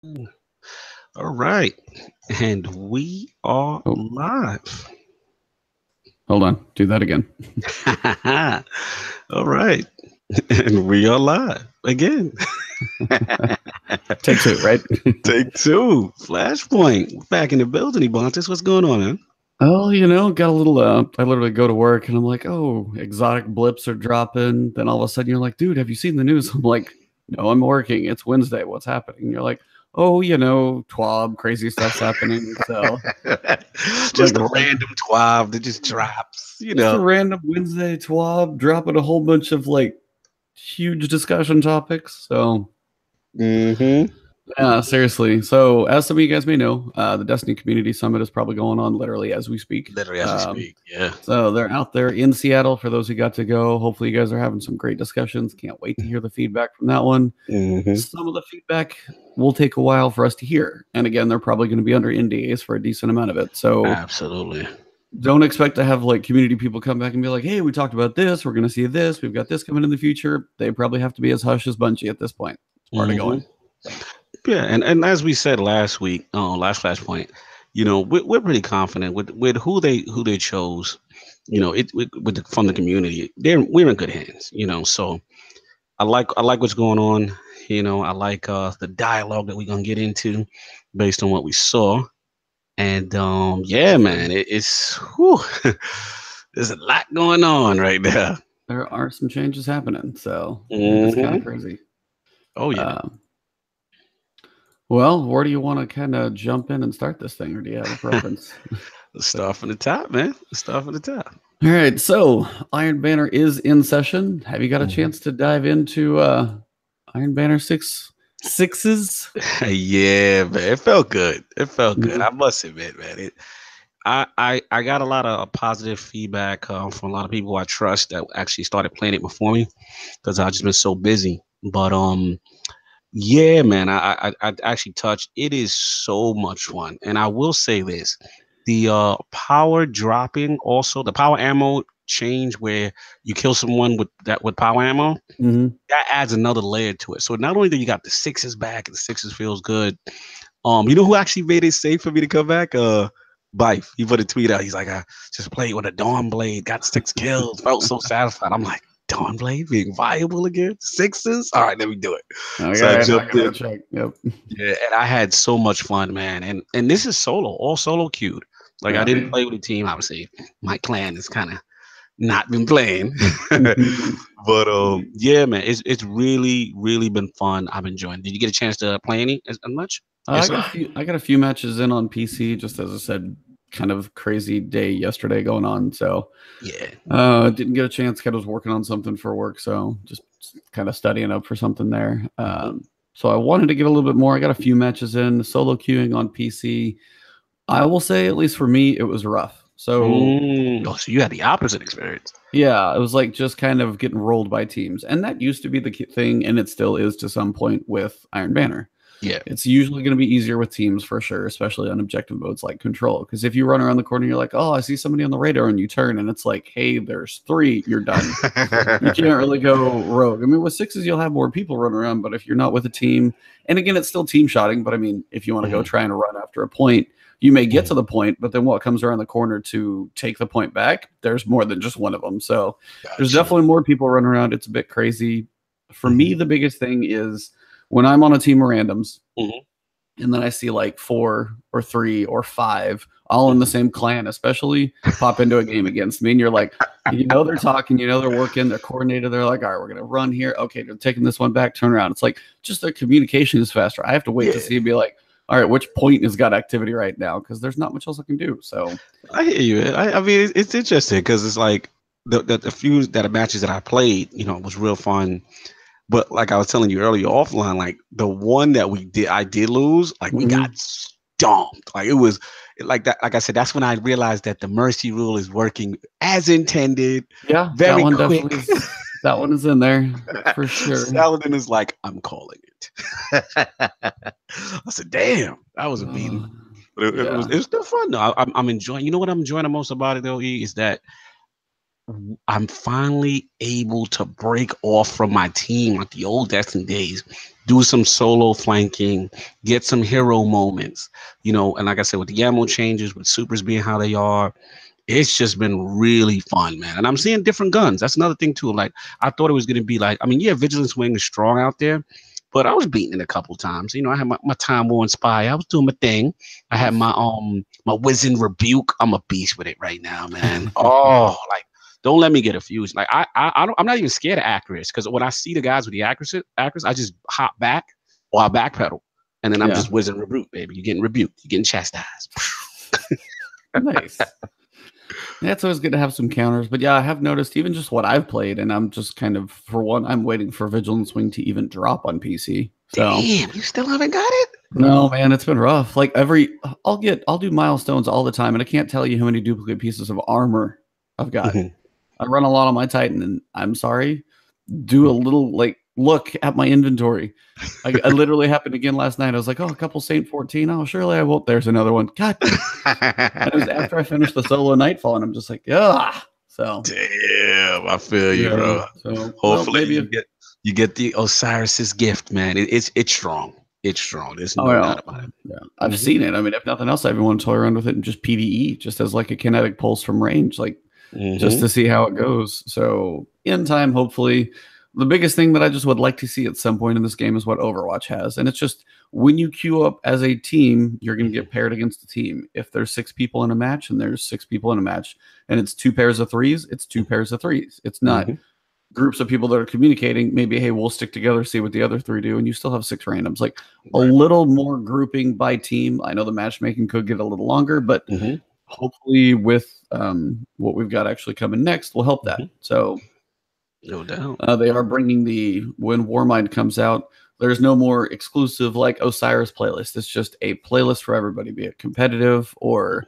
All right. And we are Oh, live. hold on. Do that again. All right. And we are live again. Take two, right? Take two. Flashpoint. Back in the building, Ebontis. What's going on, man? Oh, got a little. I literally go to work and I'm like, oh, exotic blips are dropping. Then all of a sudden you're like, dude, have you seen the news? I'm like, no, I'm working. It's Wednesday. What's happening? You're like, oh, TWAB, crazy stuff's happening. So, Just like, a random 12 that just drops, just a random Wednesday TWAB dropping a whole bunch of like huge discussion topics. So, Mm-hmm. yeah, seriously. So, as some of you guys may know, the Destiny Community Summit is probably going on literally as we speak. Literally as we speak. Yeah. So they're out there in Seattle for those who got to go. Hopefully, you guys are having some great discussions. Can't wait to hear the feedback from that one. Mm-hmm. Some of the feedback will take a while for us to hear. And again, they're probably going to be under NDAs for a decent amount of it. So Absolutely. don't expect to have like community people come back and be like, hey, we talked about this. We're going to see this. We've got this coming in the future. They probably have to be as hush as Bungie at this point. It's part of Mm-hmm. going. So, Yeah, and as we said last week, last flashpoint, we're pretty confident with who they chose. From the community, we're in good hands. So I like what's going on. I like the dialogue that we're gonna get into based on what we saw. And yeah, man, whew, there's a lot going on right there. there are some changes happening. So it's kind of Hmm. crazy. Oh yeah. Uh, Well, where do you want to kind of jump in and start this thing, or do you have a preference? Let's start from the top, man. Let's start from the top. All right, so Iron Banner is in session. Have you got a Mhm. chance to dive into Iron Banner sixes? Yeah, man, it felt good. It felt good. Mhm. I must admit, man. I got a lot of positive feedback from a lot of people I trust that actually started playing it before me because I've just been so busy. But yeah, man, I actually touched. It is so much fun, and I will say this: the power dropping, also the power ammo change where you kill someone with power ammo, Mhm. that adds another layer to it. So not only do you got the sixes back, and the sixes feels good. You know who actually made it safe for me to come back? Bife. He put a tweet out. He's like, I just played with a Dawn Blade, got 6 kills, felt so satisfied. I'm like, Dawn Blade being viable again? Sixes? All right, let me do it. All So I right, I jumped gotta in. check. Yep. Yeah, and I had so much fun, man. And this is solo, all solo queued. Like I Yeah. didn't play with a team, obviously. My clan has kind of not been playing. Mhm. But yeah, man, it's really, really been fun. I've enjoyed. Did you get a chance to play any as much? I Yes, got a sir. few. I got a few matches in on PC. Just as I said, kind of crazy day yesterday going on. So Yeah. didn't get a chance. Kind of was working on something for work, so just kind of studying up for something there. Mhm. So I wanted to get a little bit more. I got a few matches in solo queuing on PC. I will say, at least for me, it was rough. So Oh, so you had the opposite experience. yeah, it was like just kind of getting rolled by teams, and that used to be the thing, and it still is to some point with Iron Banner. Yeah. It's usually going to be easier with teams for sure, especially on objective modes like control. Because if you run around the corner, you're like, oh, I see somebody on the radar, and you turn, and it's like, hey, there's three, you're done. You can't really go rogue. I mean, with sixes, you'll have more people run around, but if you're not with a team, and again, it's still team shotting, but I mean, if you want to go Mhm, try and run after a point, you may get mhm. to the point, but then what comes around the corner to take the point back, there's more than just one of them. So there's Gotcha. definitely more people running around. It's a bit crazy. For me, Mhm, the biggest thing is when I'm on a team of randoms, mhm, and then I see like four or three or five all in the mhm. same clan, especially pop into a game against me, and you're like, they're talking, they're working, they're coordinated. They're like, all right, we're gonna run here. Okay, they're taking this one back. Turn around. It's like just their communication is faster. I have to wait to Yeah, see and be like, all right, which point has got activity right now because there's not much else I can do. So I hear you. Man. I mean, it's interesting because it's like the few that matches that I played, was real fun. But like I was telling you earlier offline, like the one that I did lose, like we got mhm. stomped. Like it was like that. Like I said, that's when I realized that the mercy rule is working as intended. Yeah, that Very one quick. definitely is. That one is in there for sure. Saladin is like, I'm calling it. I said, damn, that was a beating. Uh, But it yeah. was still fun though. I'm enjoying. You know what I'm enjoying the most about it though, E, is that I'm finally able to break off from my team like the old Destiny days, do some solo flanking, get some hero moments, and like I said, with the ammo changes, with supers being how they are, it's just been really fun, man. And I'm seeing different guns. That's another thing too. Like I thought it was gonna be like, I mean, yeah, Vigilance Wing is strong out there, but I was beating it a couple times. I had my Time Worn Spy. I was doing my thing. I had my Wizened Rebuke. I'm a beast with it right now, man. Oh, like don't let me get a fuse. Like I'm not even scared of accuracy, because when I see the guys with the accuracy, I just hop back or I backpedal, and then I'm just Wizened Rebuke, baby. You're getting rebuked. You're getting chastised. Nice. Yeah, it's always good to have some counters. But yeah, I have noticed even just what I've played, and I'm just kind of, for one, I'm waiting for Vigilance Wing to even drop on PC. So, damn, you still haven't got it? No, man, it's been rough. Like I'll do milestones all the time, and I can't tell you how many duplicate pieces of armor I've got. I run a lot on my Titan, and I'm sorry, do a little look at my inventory. I literally happened again last night. I was like, oh, a couple Saint 14. Oh, surely I won't. There's another one. God. And it was after I finished the solo Nightfall, and I'm just like, yeah. So damn, I feel you, bro. So hopefully you get the Osiris's gift, man. It's strong. It's strong. There's no doubt about it. Yeah, I've seen it. I mean, if nothing else, I even want to toy around with it and just PvE, just as like a kinetic pulse from range, just to see how it goes. So in time, hopefully. The biggest thing that I just would like to see at some point in this game is what Overwatch has. And it's just, when you queue up as a team, you're going to get paired against a team. If there's 6 people in a match and there's 6 people in a match and it's 2 pairs of threes, it's 2 pairs of threes. It's not groups of people that are communicating. Maybe, hey, we'll stick together, see what the other 3 do. And you still have 6 randoms. Like a little more grouping by team. I know the matchmaking could get a little longer, but hopefully with what we've got actually coming next will help that. So no doubt. They are bringing when Warmind comes out, there's no more exclusive like Osiris playlist. It's just a playlist for everybody, be it competitive or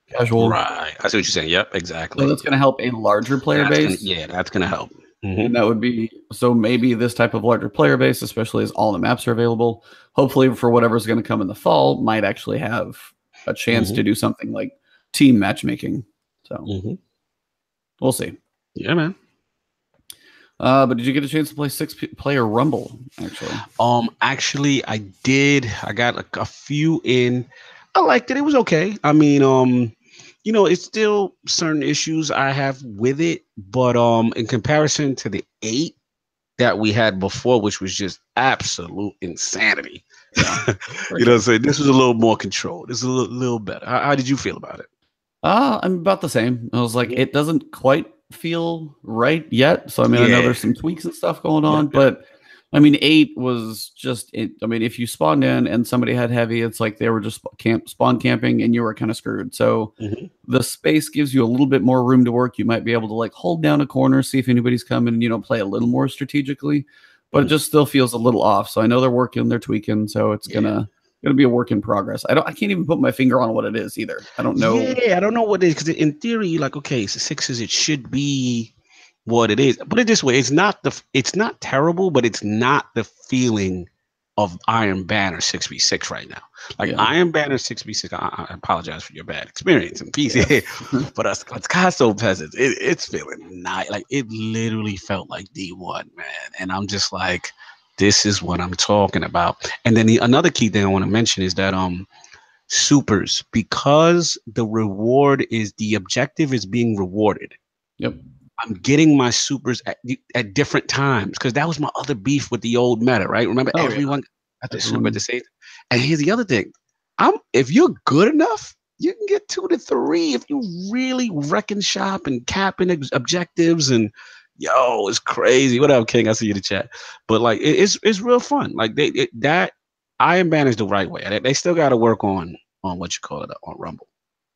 casual. Right. I see what you're saying. Yep, exactly. So that's going to help a larger player base. That's going to help. And that would be, so maybe this type of larger player base, especially as all the maps are available, hopefully for whatever's going to come in the fall, might actually have a chance to do something like team matchmaking. So we'll see. Yeah, man. But did you get a chance to play 6-player Rumble, actually? Actually, I did. I got a few in. I liked it. It was okay. I mean, it's still certain issues I have with it, but in comparison to the 8 that we had before, which was just absolute insanity. Yeah, so this was a little more controlled. This is a little better. How did you feel about it? I'm about the same. I was like, it doesn't quite feel right yet. So I mean, I know there's some tweaks and stuff going on, but I mean, 8 was just it. I mean, if you spawned in and somebody had heavy, it's like they were just spawn camping and you were kind of screwed. So the space gives you a little bit more room to work. You might be able to hold down a corner, see if anybody's coming, and play a little more strategically, but it just still feels a little off. So I know they're tweaking. So it's gonna be a work in progress. I can't even put my finger on what it is either. I don't know. Yeah, I don't know what it is, because in theory, okay, so 6s, it should be what it is. Put it this way, it's not terrible, but it's not the feeling of Iron Banner 6v6 right now. Iron Banner 6v6, I apologize for your bad experience in PC, but us Costco peasants, it's feeling nice. It literally felt like D1, man. And I'm just like, this is what I'm talking about. And then another key thing I want to mention is that supers, because the objective is being rewarded. Yep. I'm getting my supers at different times, because that was my other beef with the old meta, right? Remember, everyone got the super at the same time. And here's the other thing. If you're good enough, you can get 2 to 3 if you really wrecking shop and capping objectives, and it's crazy. What up, King? I see you in the chat. But it's real fun. That Iron Banner is the right way. They still got to work on what you call it, on Rumble.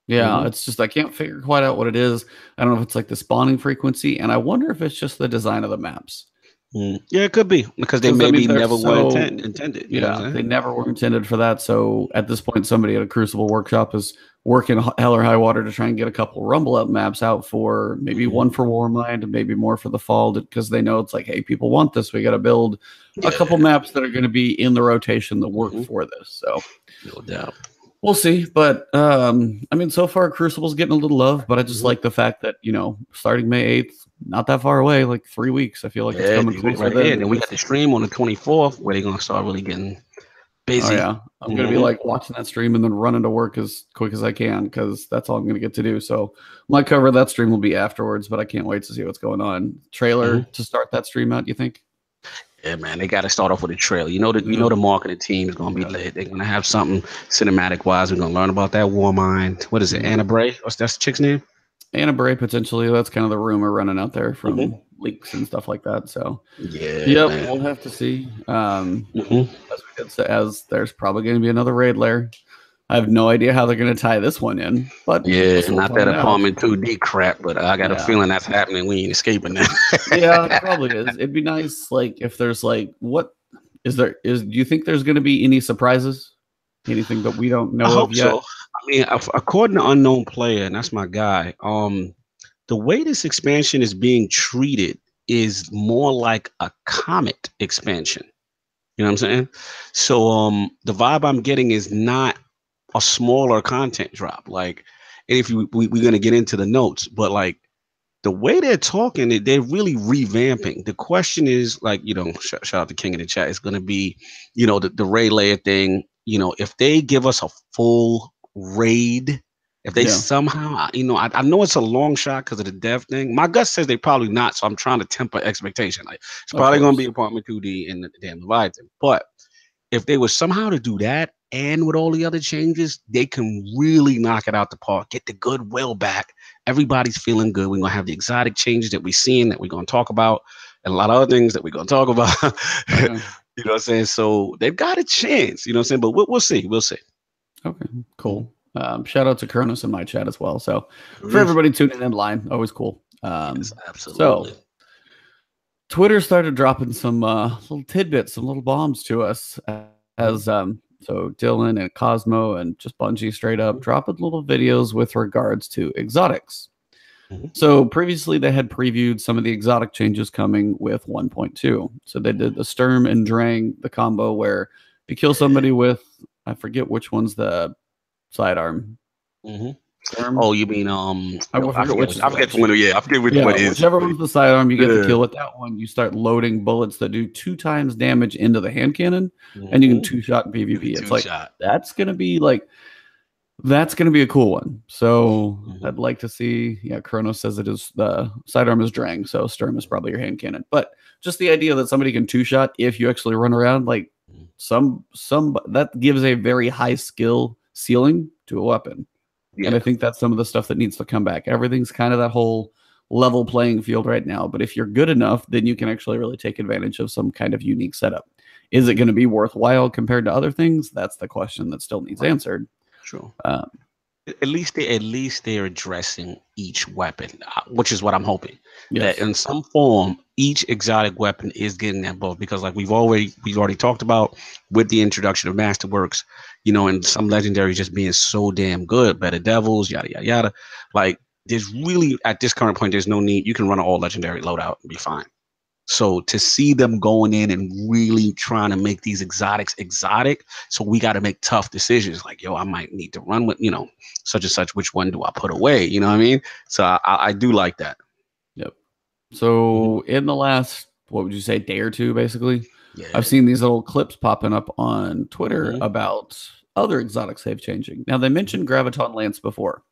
Yeah, it's just I can't figure quite out what it is. I don't know if it's the spawning frequency, and I wonder if it's just the design of the maps. Yeah, it could be, because they maybe never were intended. They never were intended for that. So at this point, somebody at a Crucible workshop is working hell or high water to try and get a couple Rumble Up maps out for maybe one for Warmind and maybe more for the fall, because they know it's like, hey, people want this. We got to build a couple maps that are going to be in the rotation that work for this. So no doubt. We'll see, but I mean, so far Crucible's getting a little love, but I just like the fact that starting May 8th, not that far away, like 3 weeks. I feel like it's Yeah, coming they went closer right ahead. than. Then we got the stream on the 24th where they're gonna start really getting Oh busy. yeah, I'm gonna be like watching that stream and then running to work as quick as I can because that's all I'm gonna get to do. So my cover of that stream will be afterwards, but I can't wait to see what's going on. Trailer to start that stream out, you think? Yeah, man, they got to start off with a trailer. You know the marketing team is gonna be lit. They're gonna have something cinematic wise. We're gonna learn about that war mind. What is it, Anna Bray? What's that chick's name? Anna Bray, potentially. That's kind of the rumor running out there from leaks and stuff like that. So yeah, man. We'll have to see. As there's probably going to be another raid lair. I have no idea how they're going to tie this one in, but not that apartment 2D crap, but I got a feeling that's happening. We ain't escaping that. Yeah, it probably is. It'd be nice, like if there's like, what is there? Do you think there's going to be any surprises? Anything that we don't know of yet? So. I mean, according to Unknown Player, and that's my guy. The way this expansion is being treated is more like a comet expansion. You know what I'm saying? So the vibe I'm getting is not a smaller content drop. Like, and if we're gonna get into the notes, but like the way they're talking, they're really revamping. The question is like, shout out to King of the Chat. It's gonna be, the raid layer thing. If they give us a full raid, if they somehow, I know it's a long shot because of the dev thing. My gut says they probably not, so I'm trying to temper expectation. Like it's probably gonna be Apartment 2D and the damn Leviathan. But if they were somehow to do that, and with all the other changes, they can really knock it out the park, get the goodwill back. Everybody's feeling good. We're gonna have the exotic changes that we're seeing that we're gonna talk about, and a lot of other things that we're gonna talk about. You know what I'm saying? So they've got a chance. You know what I'm saying? But we'll see. We'll see. Okay, cool. Shout out to Kronos in my chat as well. So for everybody tuning in line, always cool. Yes, absolutely. So Twitter started dropping some little tidbits, some little bombs to us as so Dylan and Cosmo and just Bungie straight up dropping little videos with regards to exotics. So previously they had previewed some of the exotic changes coming with 1.2. So they did the Sturm and Drang, the combo where if you kill somebody with, I forget which one's the sidearm. Oh, you mean I forget which one. Yeah, I forget which one is. Whichever one's the sidearm, you get to kill with that one. You start loading bullets that do 2 times damage into the hand cannon, and you can 2-shot PvP. It's like that's gonna be a cool one. So I'd like to see. Yeah, Kronos says it is the sidearm is Drang, so Sturm is probably your hand cannon. But just the idea that somebody can 2-shot if you actually run around, like some that gives a very high skill ceiling to a weapon. Yeah. And I think that's some of the stuff that needs to come back. Everything's kind of that whole level playing field right now. But if you're good enough, then you can actually really take advantage of some kind of unique setup. Is it going to be worthwhile compared to other things? That's the question that still needs answered. Sure. At least they're addressing each weapon, which is what I'm hoping. That in some form, each exotic weapon is getting that buff, because like we've already talked about with the introduction of Masterworks, and some legendaries just being so damn good, Better Devils, yada yada yada. Like there's really at this current point, there's no need. You can run an all legendary loadout and be fine. So to see them going in and really trying to make these exotics exotic, so we got to make tough decisions. Like, I might need to run with, such and such. Which one do I put away? You know what I mean? So I do like that. Yep. So in the last, what would you say, day or two, basically, I've seen these little clips popping up on Twitter about other exotic save changing. Now they mentioned Graviton Lance before.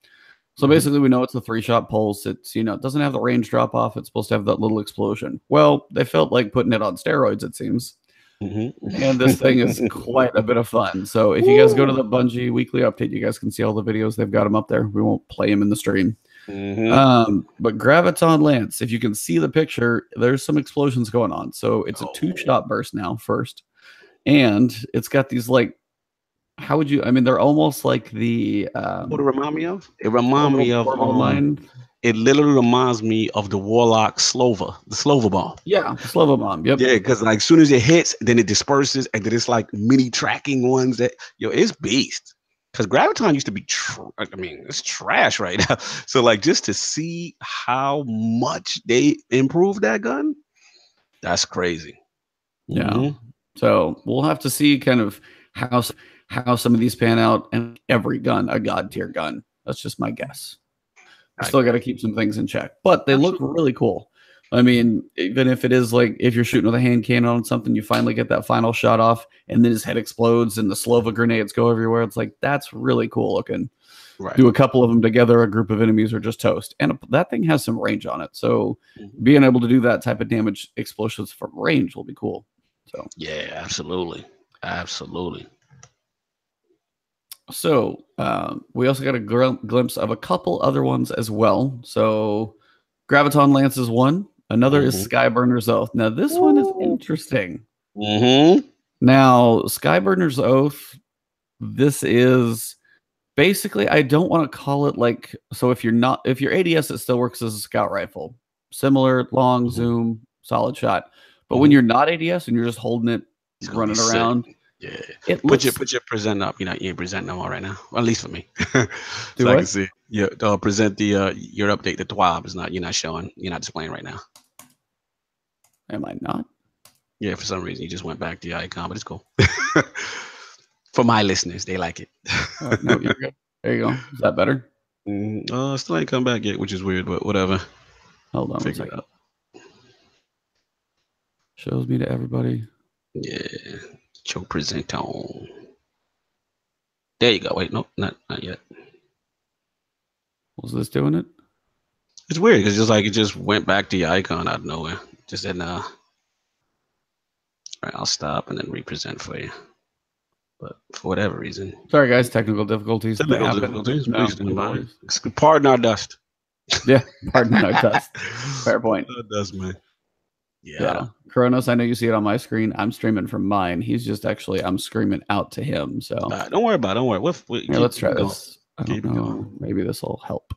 So basically, we know it's a 3-shot pulse. It's, it doesn't have the range drop off. It's supposed to have that little explosion. Well, they felt like putting it on steroids, it seems. And this thing is quite a bit of fun. So if you guys go to the Bungie weekly update, you guys can see all the videos. They've got them up there. We won't play them in the stream. But Graviton Lance, if you can see the picture, there's some explosions going on. So it's a 2-shot burst now first. And it's got these like, how would you? I mean, they're almost like the. What it remind me of? It remind me of. It literally reminds me of the Warlock Slova, the Slova bomb. Yeah, the Slova bomb. Yep. Yeah, because like as soon as it hits, then it disperses, and then it's like mini tracking ones that it's beast. Because Graviton used to be, it's trash right now. So like just to see how much they improved that gun, that's crazy. Yeah. So we'll have to see kind of how some of these pan out, and every gun a god tier gun. That's just my guess. I still got to keep some things in check, but they look really cool. I mean, even if it is like if you're shooting with a hand cannon on something, you finally get that final shot off, and then his head explodes and the Slova grenades go everywhere. It's like that's really cool looking. Right. Do a couple of them together, a group of enemies are just toast. And that thing has some range on it. So being able to do that type of damage explosives from range will be cool. So yeah, absolutely. Absolutely. So we also got a glimpse of a couple other ones as well. So Graviton Lance is one. Another is Skyburner's Oath. Now this one is interesting. Now Skyburner's Oath, this is basically, I don't want to call it like, so if you're ADS, it still works as a scout rifle. Similar, long zoom, solid shot. But when you're not ADS and you're just holding it, running around, yeah, it put your present up. You ain't presenting them all right now. Well, at least for me. So I can see. Yeah, present the your update. The TWAB is not. You're not showing. You're not displaying right now. Am I not? Yeah, for some reason you just went back to your icon, but it's cool. For my listeners, they like it. No, you're good. There you go. Is that better? Still ain't come back yet, which is weird, but whatever. Hold on a second. Shows me to everybody. Yeah. Show present on. There you go. Wait, no, not yet. Was this doing it? It's weird because just like it just went back to your icon out of nowhere. Just didn't. All right, I'll stop and then represent for you. But for whatever reason. Sorry, guys. Technical difficulties. Pardon our dust. Yeah, pardon our dust. Fair point. Dust, man. Yeah. Kronos, I know you see it on my screen. I'm streaming from mine. He's just actually, I'm screaming out to him. So don't worry about it. Don't worry. Here, let's try this. I don't know. Maybe this will help.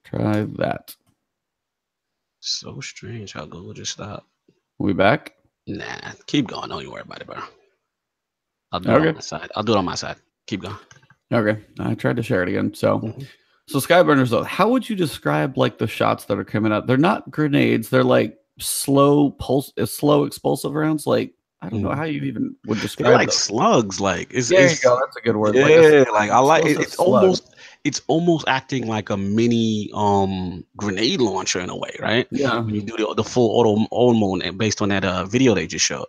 Try that. So strange how Google just stopped. We back? Nah, keep going. Don't you worry about it, bro. I'll do it on my side. I'll do it on my side. Keep going. Okay. I tried to share it again. So, so Skyburners, though, how would you describe like the shots that are coming out? They're not grenades. They're like slow explosive rounds. Like, I don't know how you even would describe they're like those. Slugs. Like, there you go. That's a good word. Yeah, like I like it. It's almost acting like a mini grenade launcher in a way, right? Yeah. When you do the full auto mode based on that video they just showed.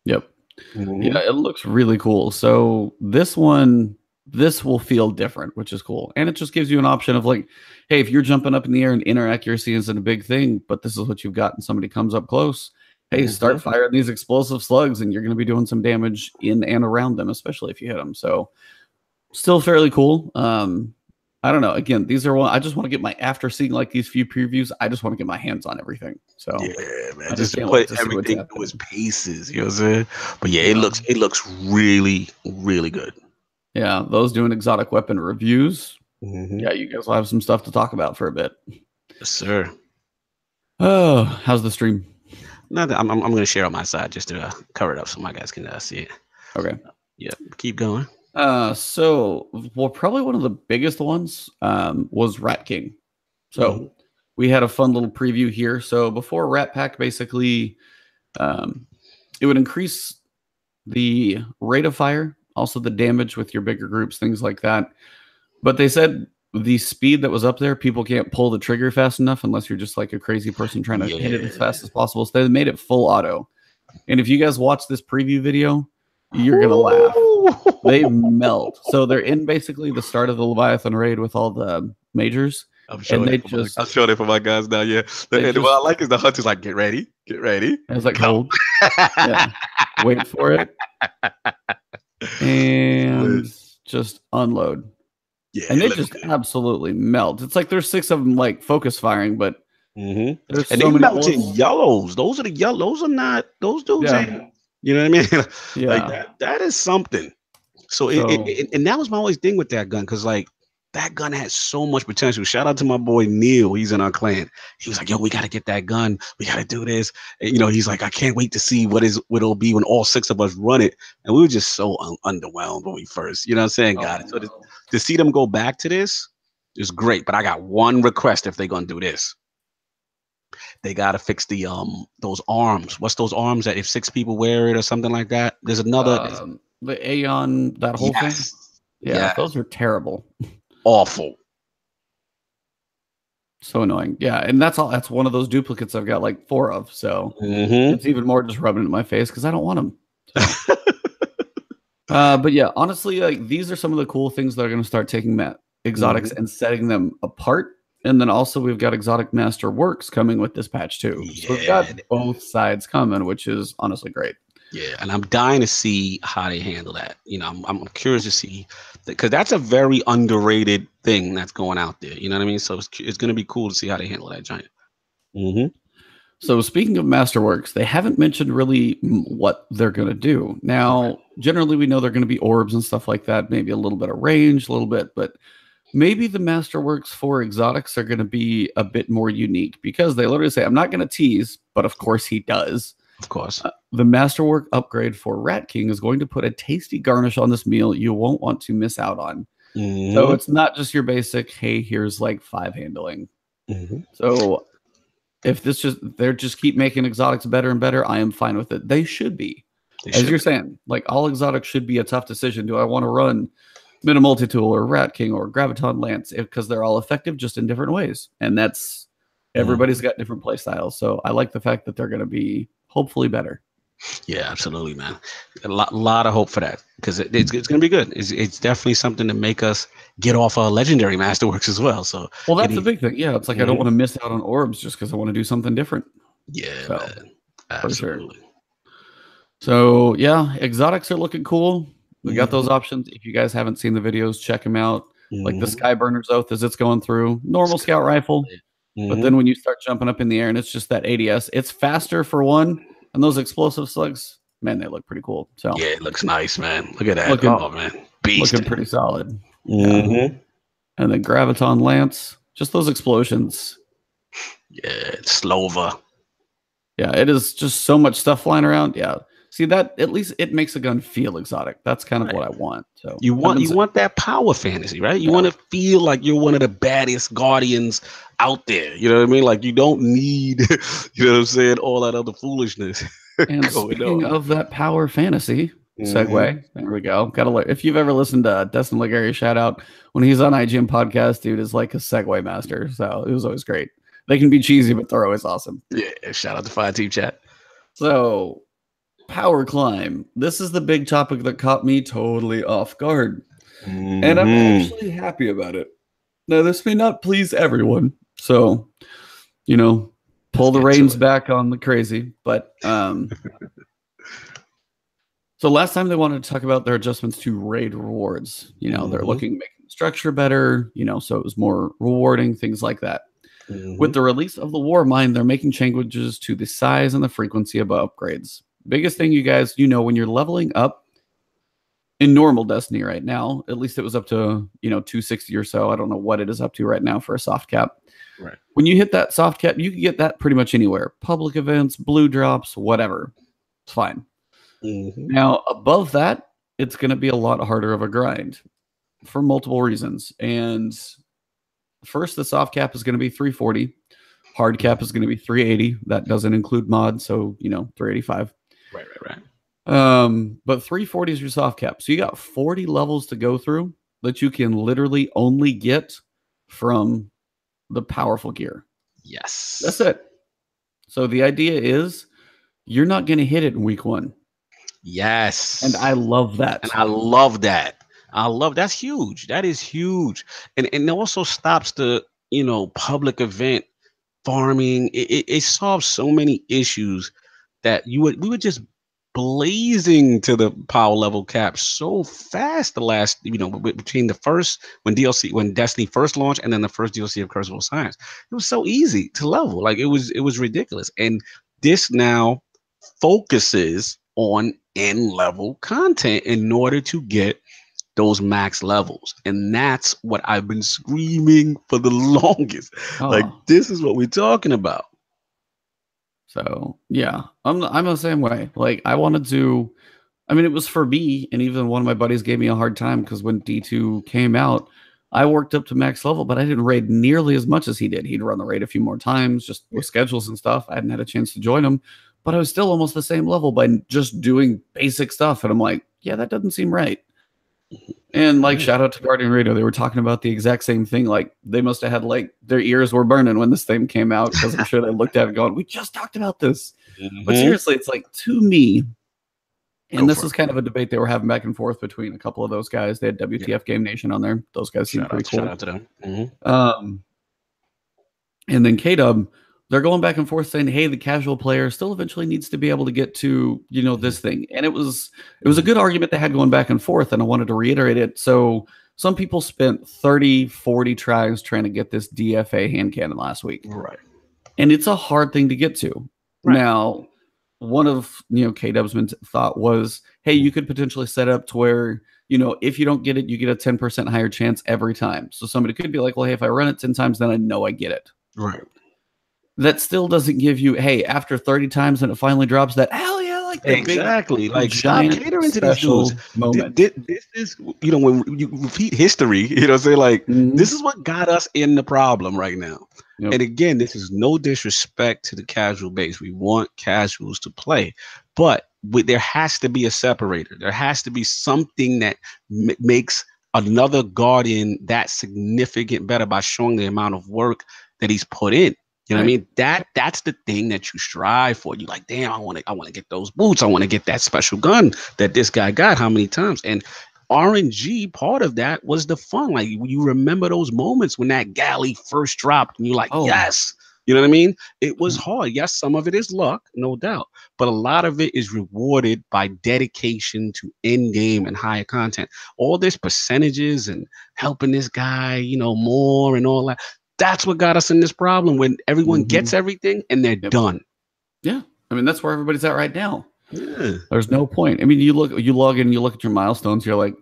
Yep. Yeah, it looks really cool. So this will feel different, which is cool. And it just gives you an option of like, hey, if you're jumping up in the air and inner accuracy isn't a big thing, but this is what you've got and somebody comes up close, hey, start firing these explosive slugs and you're going to be doing some damage in and around them, especially if you hit them. So still fairly cool. I don't know. Again, these are I just want to get my, after seeing like these few previews, I just want to get my hands on everything. So yeah, man, just to put everything through its paces. You know what I'm saying? But yeah, it looks really, really good. Yeah, those doing exotic weapon reviews. Yeah, you guys will have some stuff to talk about for a bit. Yes, sir. Oh, how's the stream? Nothing. I'm going to share on my side just to cover it up so my guys can see it. Okay. Yeah, keep going. So probably one of the biggest ones was Rat King. So we had a fun little preview here. So before Rat Pack, basically, it would increase the rate of fire, also the damage with your bigger groups, things like that. But they said the speed that was up there, people can't pull the trigger fast enough unless you're just like a crazy person trying to hit it as fast as possible. So they made it full auto. And if you guys watch this preview video, you're going to laugh. They melt. So they're in basically the start of the Leviathan raid with all the majors. I'm showing it for my guys now. Yeah. And what I like is the hunter's like, get ready. It's like, hold. Yeah. Wait for it. And just unload. Yeah. And they just absolutely melt. It's like there's 6 of them like focus firing, but and so they melt in yellows. Those are the yellows. Those are not those dudes. Yeah. You know what I mean? Yeah. Like that is something. So and that was my always thing with that gun, because like that gun had so much potential. Shout out to my boy Neil. He's in our clan. He was like, yo, we got to get that gun. We got to do this. And, you know, he's like, I can't wait to see what it'll be when all 6 of us run it. And we were just so underwhelmed when we first, you know what I'm saying, got it. So to see them go back to this is great. But I got one request if they're going to do this. They got to fix the those arms. What's those arms that if 6 people wear it or something like that? There's another. The Aeon, that whole thing. Yes. Yeah, those are terrible. Awful. So annoying. Yeah, and that's all. That's one of those duplicates I've got like 4 of. So it's even more just rubbing it in my face because I don't want them. So. But yeah, honestly, like these are some of the cool things that are going to start taking exotics and setting them apart. And then also we've got exotic master works coming with this patch too. Yeah. So we've got both sides coming, which is honestly great. Yeah, and I'm dying to see how they handle that. You know, I'm curious to see, because that's a very underrated thing that's going out there. You know what I mean? So it's going to be cool to see how they handle that giant. So speaking of Masterworks, they haven't mentioned really what they're going to do. Now, generally we know they're going to be orbs and stuff like that, maybe a little bit of range, a little bit, but maybe the Masterworks for exotics are going to be a bit more unique because they literally say, I'm not going to tease, but of course he does. Of course. The Masterwork upgrade for Rat King is going to put a tasty garnish on this meal you won't want to miss out on. So it's not just your basic, hey, here's like 5 handling. So if they're just keep making exotics better and better, I am fine with it. They should be. As you're saying, like all exotics should be a tough decision. Do I want to run Meta Multi-Tool or Rat King or Graviton Lance? Because they're all effective just in different ways. And that's everybody's got different play styles. So I like the fact that they're going to be hopefully better. Yeah, absolutely, man. A lot of hope for that because it's going to be good. It's definitely something to make us get off our legendary masterworks as well. So, well, that's the big thing. Yeah, it's like I don't want to miss out on orbs just because I want to do something different. Yeah, so, man. Absolutely. For sure. So yeah, exotics are looking cool. We got those options. If you guys haven't seen the videos, check them out. Like the Skyburner's Oath as it's going through. Normal scout rifle. But then when you start jumping up in the air and it's just that ADS, it's faster for one. And those explosive slugs, man, they look pretty cool. So yeah, it looks nice, man. Look at that. Oh man, beast. Looking pretty solid. And then Graviton Lance, just those explosions. Yeah, it's Slova. Yeah, it is just so much stuff flying around. Yeah. See that at least it makes a gun feel exotic. That's kind of what I want. So you want that power fantasy, right? You want to feel like you're one of the baddest guardians out there. You know what I mean? Like you don't need, you know what I'm saying, all that other foolishness. And speaking of that power fantasy, segue. There we go. Gotta look. If you've ever listened to Destin Legary, shout out when he's on IGN podcast, dude is like a segue master. So it was always great. They can be cheesy, but they're always awesome. Yeah, shout out to Fire Team Chat. So power climb. This is the big topic that caught me totally off guard. And I'm actually happy about it. Now, this may not please everyone. So, you know, pull the reins back on the crazy. But so last time they wanted to talk about their adjustments to raid rewards. You know, they're looking to make the structure better, you know, so it was more rewarding, things like that. With the release of the War Mine, they're making changes to the size and the frequency of upgrades. Biggest thing, you guys, you know, when you're leveling up in normal Destiny right now, at least it was up to, you know, 260 or so. I don't know what it is up to right now for a soft cap. Right. When you hit that soft cap, you can get that pretty much anywhere. Public events, blue drops, whatever. It's fine. Now, above that, it's going to be a lot harder of a grind for multiple reasons. And first, the soft cap is going to be 340. Hard cap is going to be 380. That doesn't include mod, so, you know, 385. Right. But 340 is your soft cap. So you got 40 levels to go through that you can literally only get from the powerful gear. Yes. That's it. So the idea is you're not going to hit it in week 1. Yes. And I love that. That's huge. That is huge. And it also stops the, you know, public event farming. It solves so many issues that we were just blazing to the power level cap so fast the last, you know, between the first when Destiny first launched and then the first DLC of Curse of Science. It was so easy to level. Like it was ridiculous. And this now focuses on end level content in order to get those max levels. And that's what I've been screaming for the longest. Like, this is what we're talking about. So yeah, I'm the same way. Like I wanted to, I mean, it was for me, and even one of my buddies gave me a hard time because when D2 came out, I worked up to max level, but I didn't raid nearly as much as he did. He'd run the raid a few more times, just with schedules and stuff. I hadn't had a chance to join him, but I was still almost the same level by just doing basic stuff. And I'm like, yeah, that doesn't seem right. And like, shout out to Guardian Radio. They were talking about the exact same thing. Like, they must have had like their ears were burning when this thing came out, because I'm sure they looked at it going, we just talked about this. But seriously, it's like, to me, and this is kind of a debate they were having back and forth between a couple of those guys. They had WTF Game Nation on there. Those guys seem pretty cool. Shout out to them. And then K-Dub, they're going back and forth saying, hey, the casual player still eventually needs to be able to get to, you know, this thing. And it was a good argument they had going back and forth, and I wanted to reiterate it. So some people spent 30, 40 tries trying to get this DFA hand cannon last week. Right. And it's a hard thing to get to. Right. Now, one of, you know, K-Dub's thought was, hey, you could potentially set up to where, you know, if you don't get it, you get a 10% higher chance every time. So somebody could be like, well, hey, if I run it 10 times, then I know I get it. Right. That still doesn't give you, hey, after 30 times and it finally drops, that hell yeah, like the exactly, big, like stop catering to these dudes. Moment. This is, you know, when you repeat history, you know, say like this is what got us in the problem right now. Yep. And again, this is no disrespect to the casual base. We want casuals to play, but there has to be a separator. There has to be something that makes another Guardian that significant better by showing the amount of work that he's put in. You know what I mean? That's the thing that you strive for. You like, damn, I want to get those boots. I want to get that special gun that this guy got how many times. And RNG, part of that was the fun. Like, you remember those moments when that galley first dropped and you're like, yes. You know what I mean? It was hard. Yes, some of it is luck, no doubt. But a lot of it is rewarded by dedication to in-game and higher content. All this percentages and helping this guy, you know, more and all that. That's what got us in this problem, when everyone gets everything and they're done. Yeah. I mean, that's where everybody's at right now. Yeah. There's no point. I mean, you log in, you look at your milestones, you're like,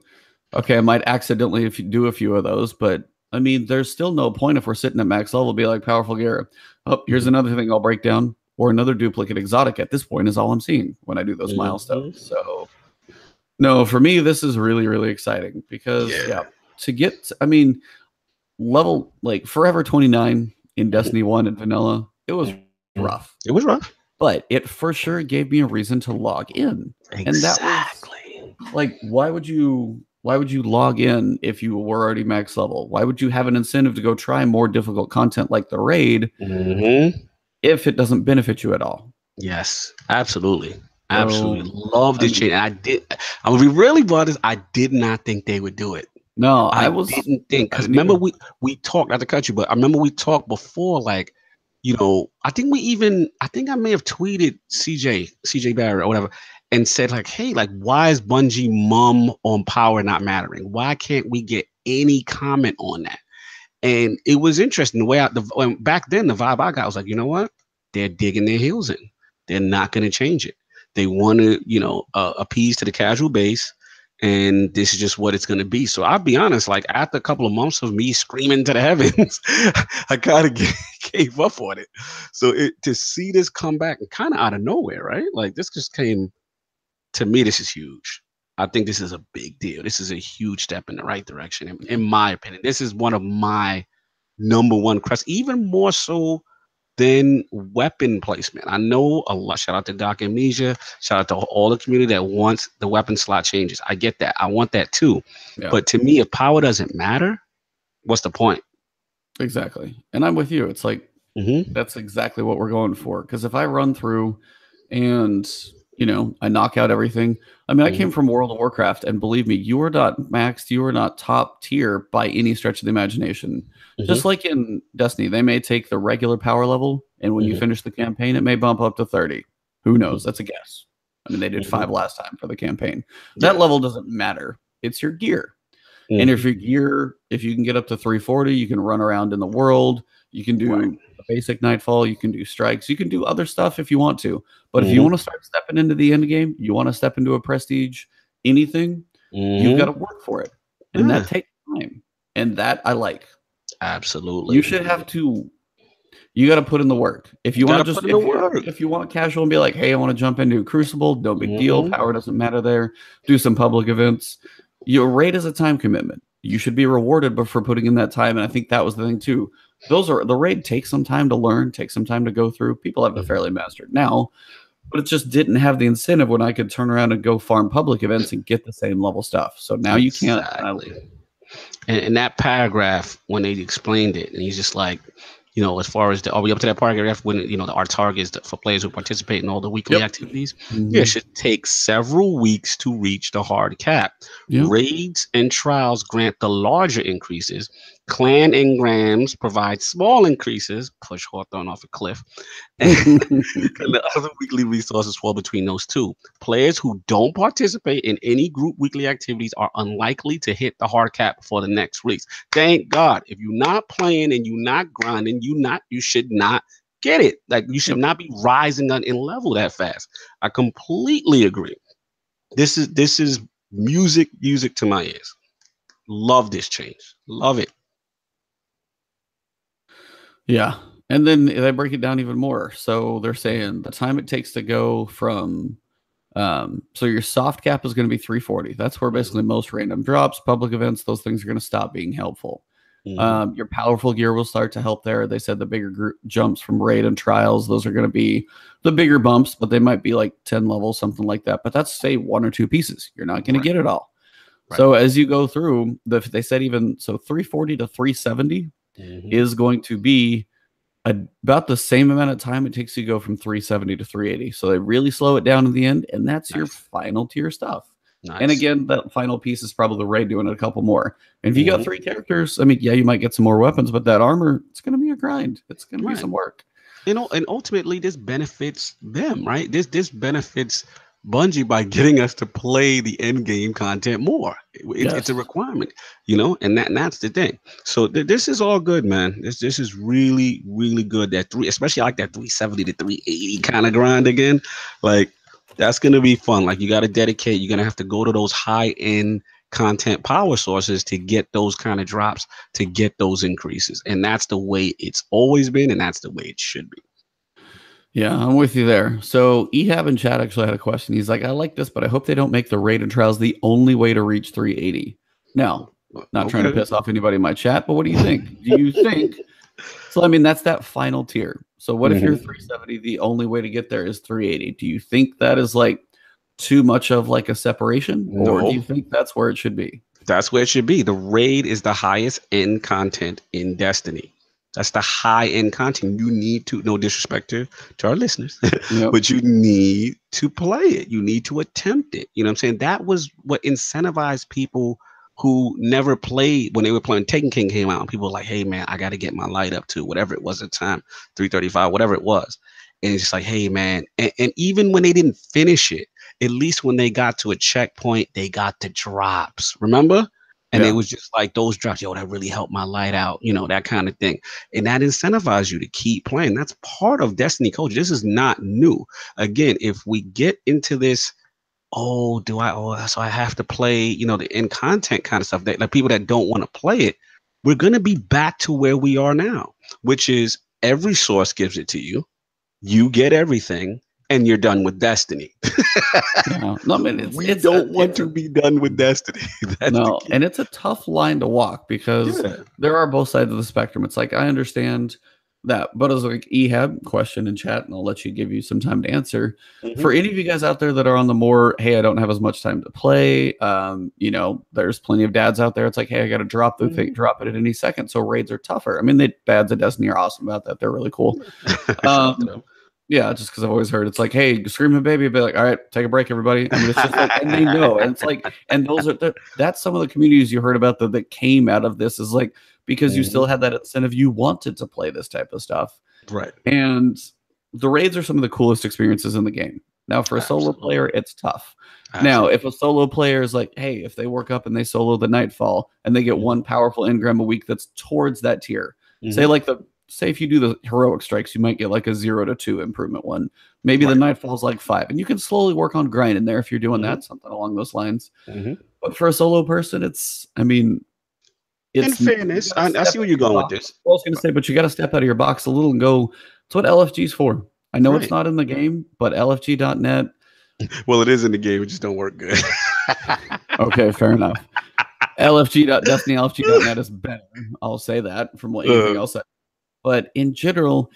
okay, I might accidentally if you do a few of those, but I mean, there's still no point if we're sitting at max level, be like powerful gear. Oh, here's another thing I'll break down, or another duplicate exotic at this point is all I'm seeing when I do those milestones. So no, for me, this is really, really exciting because to get, I mean, level like Forever 29 in Destiny 1 and vanilla, it was rough. It was rough, but it for sure gave me a reason to log in. Exactly. And that was like, why would you log in if you were already max level? Why would you have an incentive to go try more difficult content like the raid if it doesn't benefit you at all? Yes, absolutely. Absolutely. Love this change. I mean, we really brought this. I did not think they would do it. No, I didn't think, because remember we talked, not to cut you, but I remember we talked before, like, you know, I think I may have tweeted CJ Barrett or whatever, and said like, hey, like, why is Bungie mum on power not mattering? Why can't we get any comment on that? And it was interesting the way back then the vibe I got was like, you know what? They're digging their heels in. They're not going to change it. They want to, you know, appease to the casual base. And this is just what it's going to be. So I'll be honest, like after a couple of months of me screaming to the heavens, I kind of gave up on it. So to see this come back and kind of out of nowhere, right? Like this just came, to me, this is huge. I think this is a big deal. This is a huge step in the right direction, in my opinion. This is one of my number one quests, even more so than weapon placement. I know a lot. Shout out to Doc Amnesia. Shout out to all the community that wants the weapon slot changes. I get that. I want that too. Yeah. But to me, if power doesn't matter, what's the point? Exactly. And I'm with you. It's like, that's exactly what we're going for. Because if I run through and, you know, I knock out everything. I mean, I came from World of Warcraft, and believe me, you are not maxed. You are not top tier by any stretch of the imagination. Just like in Destiny, they may take the regular power level, and when you finish the campaign, it may bump up to 30. Who knows? That's a guess. I mean, they did 5 last time for the campaign. That level doesn't matter. It's your gear. And if your gear, if you can get up to 340, you can run around in the world. You can do a basic nightfall. You can do strikes. You can do other stuff if you want to. But if you want to start stepping into the end game, you want to step into a prestige, anything, you've got to work for it. And that takes time. And that I like. Absolutely. You should have to, you got to put in the work. If you want to just, if you want casual and be like, hey, I want to jump into Crucible, no big deal. Power doesn't matter there. Do some public events. Your raid is a time commitment. You should be rewarded for putting in that time. And I think that was the thing too. The raid takes some time to learn, takes some time to go through. People have it fairly mastered now, but it just didn't have the incentive when I could turn around and go farm public events and get the same level stuff. So now you can't. And that paragraph, when they explained it, and he's just like, as far as are we up to that paragraph when our targets for players who participate in all the weekly activities? Yeah, it should take several weeks to reach the hard cap. Raids and trials grant the larger increases. Clan engrams provide small increases, push Hawthorne off a cliff, and the other weekly resources fall between those two. Players who don't participate in any group weekly activities are unlikely to hit the hard cap before the next release. Thank God. If you're not playing and you're not grinding, you should not get it. Like, you should not be rising in level that fast. I completely agree. This is music to my ears. Love this change. Love it. Yeah. And then they break it down even more. So they're saying the time it takes to go from so your soft cap is going to be 340. That's where basically most random drops, public events, those things are going to stop being helpful. Your powerful gear will start to help there. They said the bigger jumps from raid and trials, those are going to be the bigger bumps, but they might be like 10 levels, something like that. But that's, say, 1 or 2 pieces. You're not going to get it all. So as you go through, they said even so 340 to 370 is going to be about the same amount of time it takes you to go from 370 to 380. So they really slow it down in the end, and that's your final tier stuff. And again, that final piece is probably the raid doing it a couple more. And if you got 3 characters, I mean, yeah, you might get some more weapons, but that armor, it's going to be a grind. It's going to be some work. And ultimately, this benefits them, right? This benefits Bungie by getting us to play the end game content more. It's a requirement, and that's the thing. So this is all good, man. This is really, really good. Especially like that 370 to 380 kind of grind again. Like, that's gonna be fun. Like, you got to dedicate. You're gonna have to go to those high end content power sources to get those kind of drops, to get those increases, and that's the way it's always been, and that's the way it should be. Yeah, I'm with you there. So Ehab in chat actually had a question. He's like, I like this, but I hope they don't make the raid and trials the only way to reach 380. Now, not trying to piss off anybody in my chat, but what do you think? Do you think? So, I mean, that's that final tier. So what if you're 370, the only way to get there is 380? Do you think that is like too much of like a separation? Or do you think that's where it should be? That's where it should be. The raid is the highest end content in Destiny. That's the high-end content. You need to, no disrespect to our listeners, but you need to play it. You need to attempt it. You know what I'm saying? That was what incentivized people who never played when they were playing. Taken King came out, and people were like, hey, man, I got to get my light up to whatever it was at the time, 335, whatever it was. And it's just like, hey, man. And even when they didn't finish it, at least when they got to a checkpoint, they got the drops. Remember? And it was just like those drops, that really helped my light out, that kind of thing. And that incentivizes you to keep playing. That's part of Destiny culture. This is not new. Again, if we get into this, so I have to play, the end content kind of stuff, that like people that don't want to play it, we're going to be back to where we are now, which is every source gives it to you. You get everything. And you're done with Destiny. We don't want to be done with Destiny. And it's a tough line to walk because there are both sides of the spectrum. It's like, I understand that, but as like Ehab question in chat, and I'll let you give you some time to answer. For any of you guys out there that are on the more, hey, I don't have as much time to play. There's plenty of dads out there. It's like, hey, I got to drop the thing, drop it at any second. So raids are tougher. I mean, the dads at Destiny are awesome about that. They're really cool. Yeah, just because I've always heard it's like, hey, screaming baby, be like, all right, take a break, everybody. I mean, it's just like, and they know, and it's like, and that's some of the communities you heard about that came out of this is like because you still had that incentive, you wanted to play this type of stuff, right? And the raids are some of the coolest experiences in the game. Now, for a solo player, it's tough. Now, if a solo player is like, hey, if they work up and they solo the Nightfall and they get one powerful engram a week that's towards that tier, say if you do the heroic strikes, you might get like a 0 to 2 improvement one. Maybe the Nightfall's like 5, and you can slowly work on grinding there if you're doing that, something along those lines. But for a solo person, in fairness, I see where you're going with this. I was going to say, but you got to step out of your box a little and go. It's what LFG's for. I know it's not in the game, but LFG.net. Well, it is in the game. It just don't work good. Okay, fair enough. Destiny LFG.net is better. I'll say that from what anything else. But in general,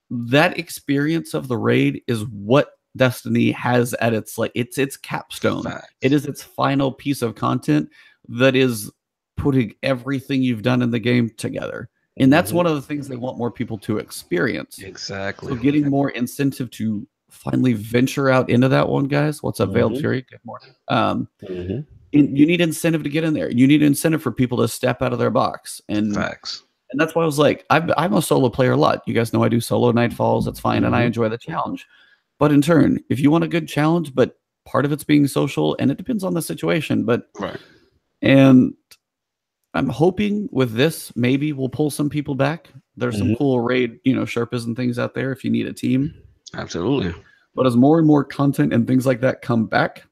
that experience of the raid is what Destiny has at its like its capstone. Facts. It is its final piece of content that is putting everything you've done in the game together. And that's one of the things they want more people to experience. Exactly. So getting more incentive to finally venture out into that one, guys. What's up, Veiled Fury? Good morning. You need incentive to get in there. You need incentive for people to step out of their box. And Facts. And that's why I was like, I'm a solo player a lot. You guys know I do solo Nightfalls. That's fine. And I enjoy the challenge. But in turn, if you want a good challenge, but part of it's being social, and it depends on the situation. But and I'm hoping with this, maybe we'll pull some people back. There's some cool raid, Sherpas and things out there if you need a team. Absolutely. But as more and more content and things like that come back,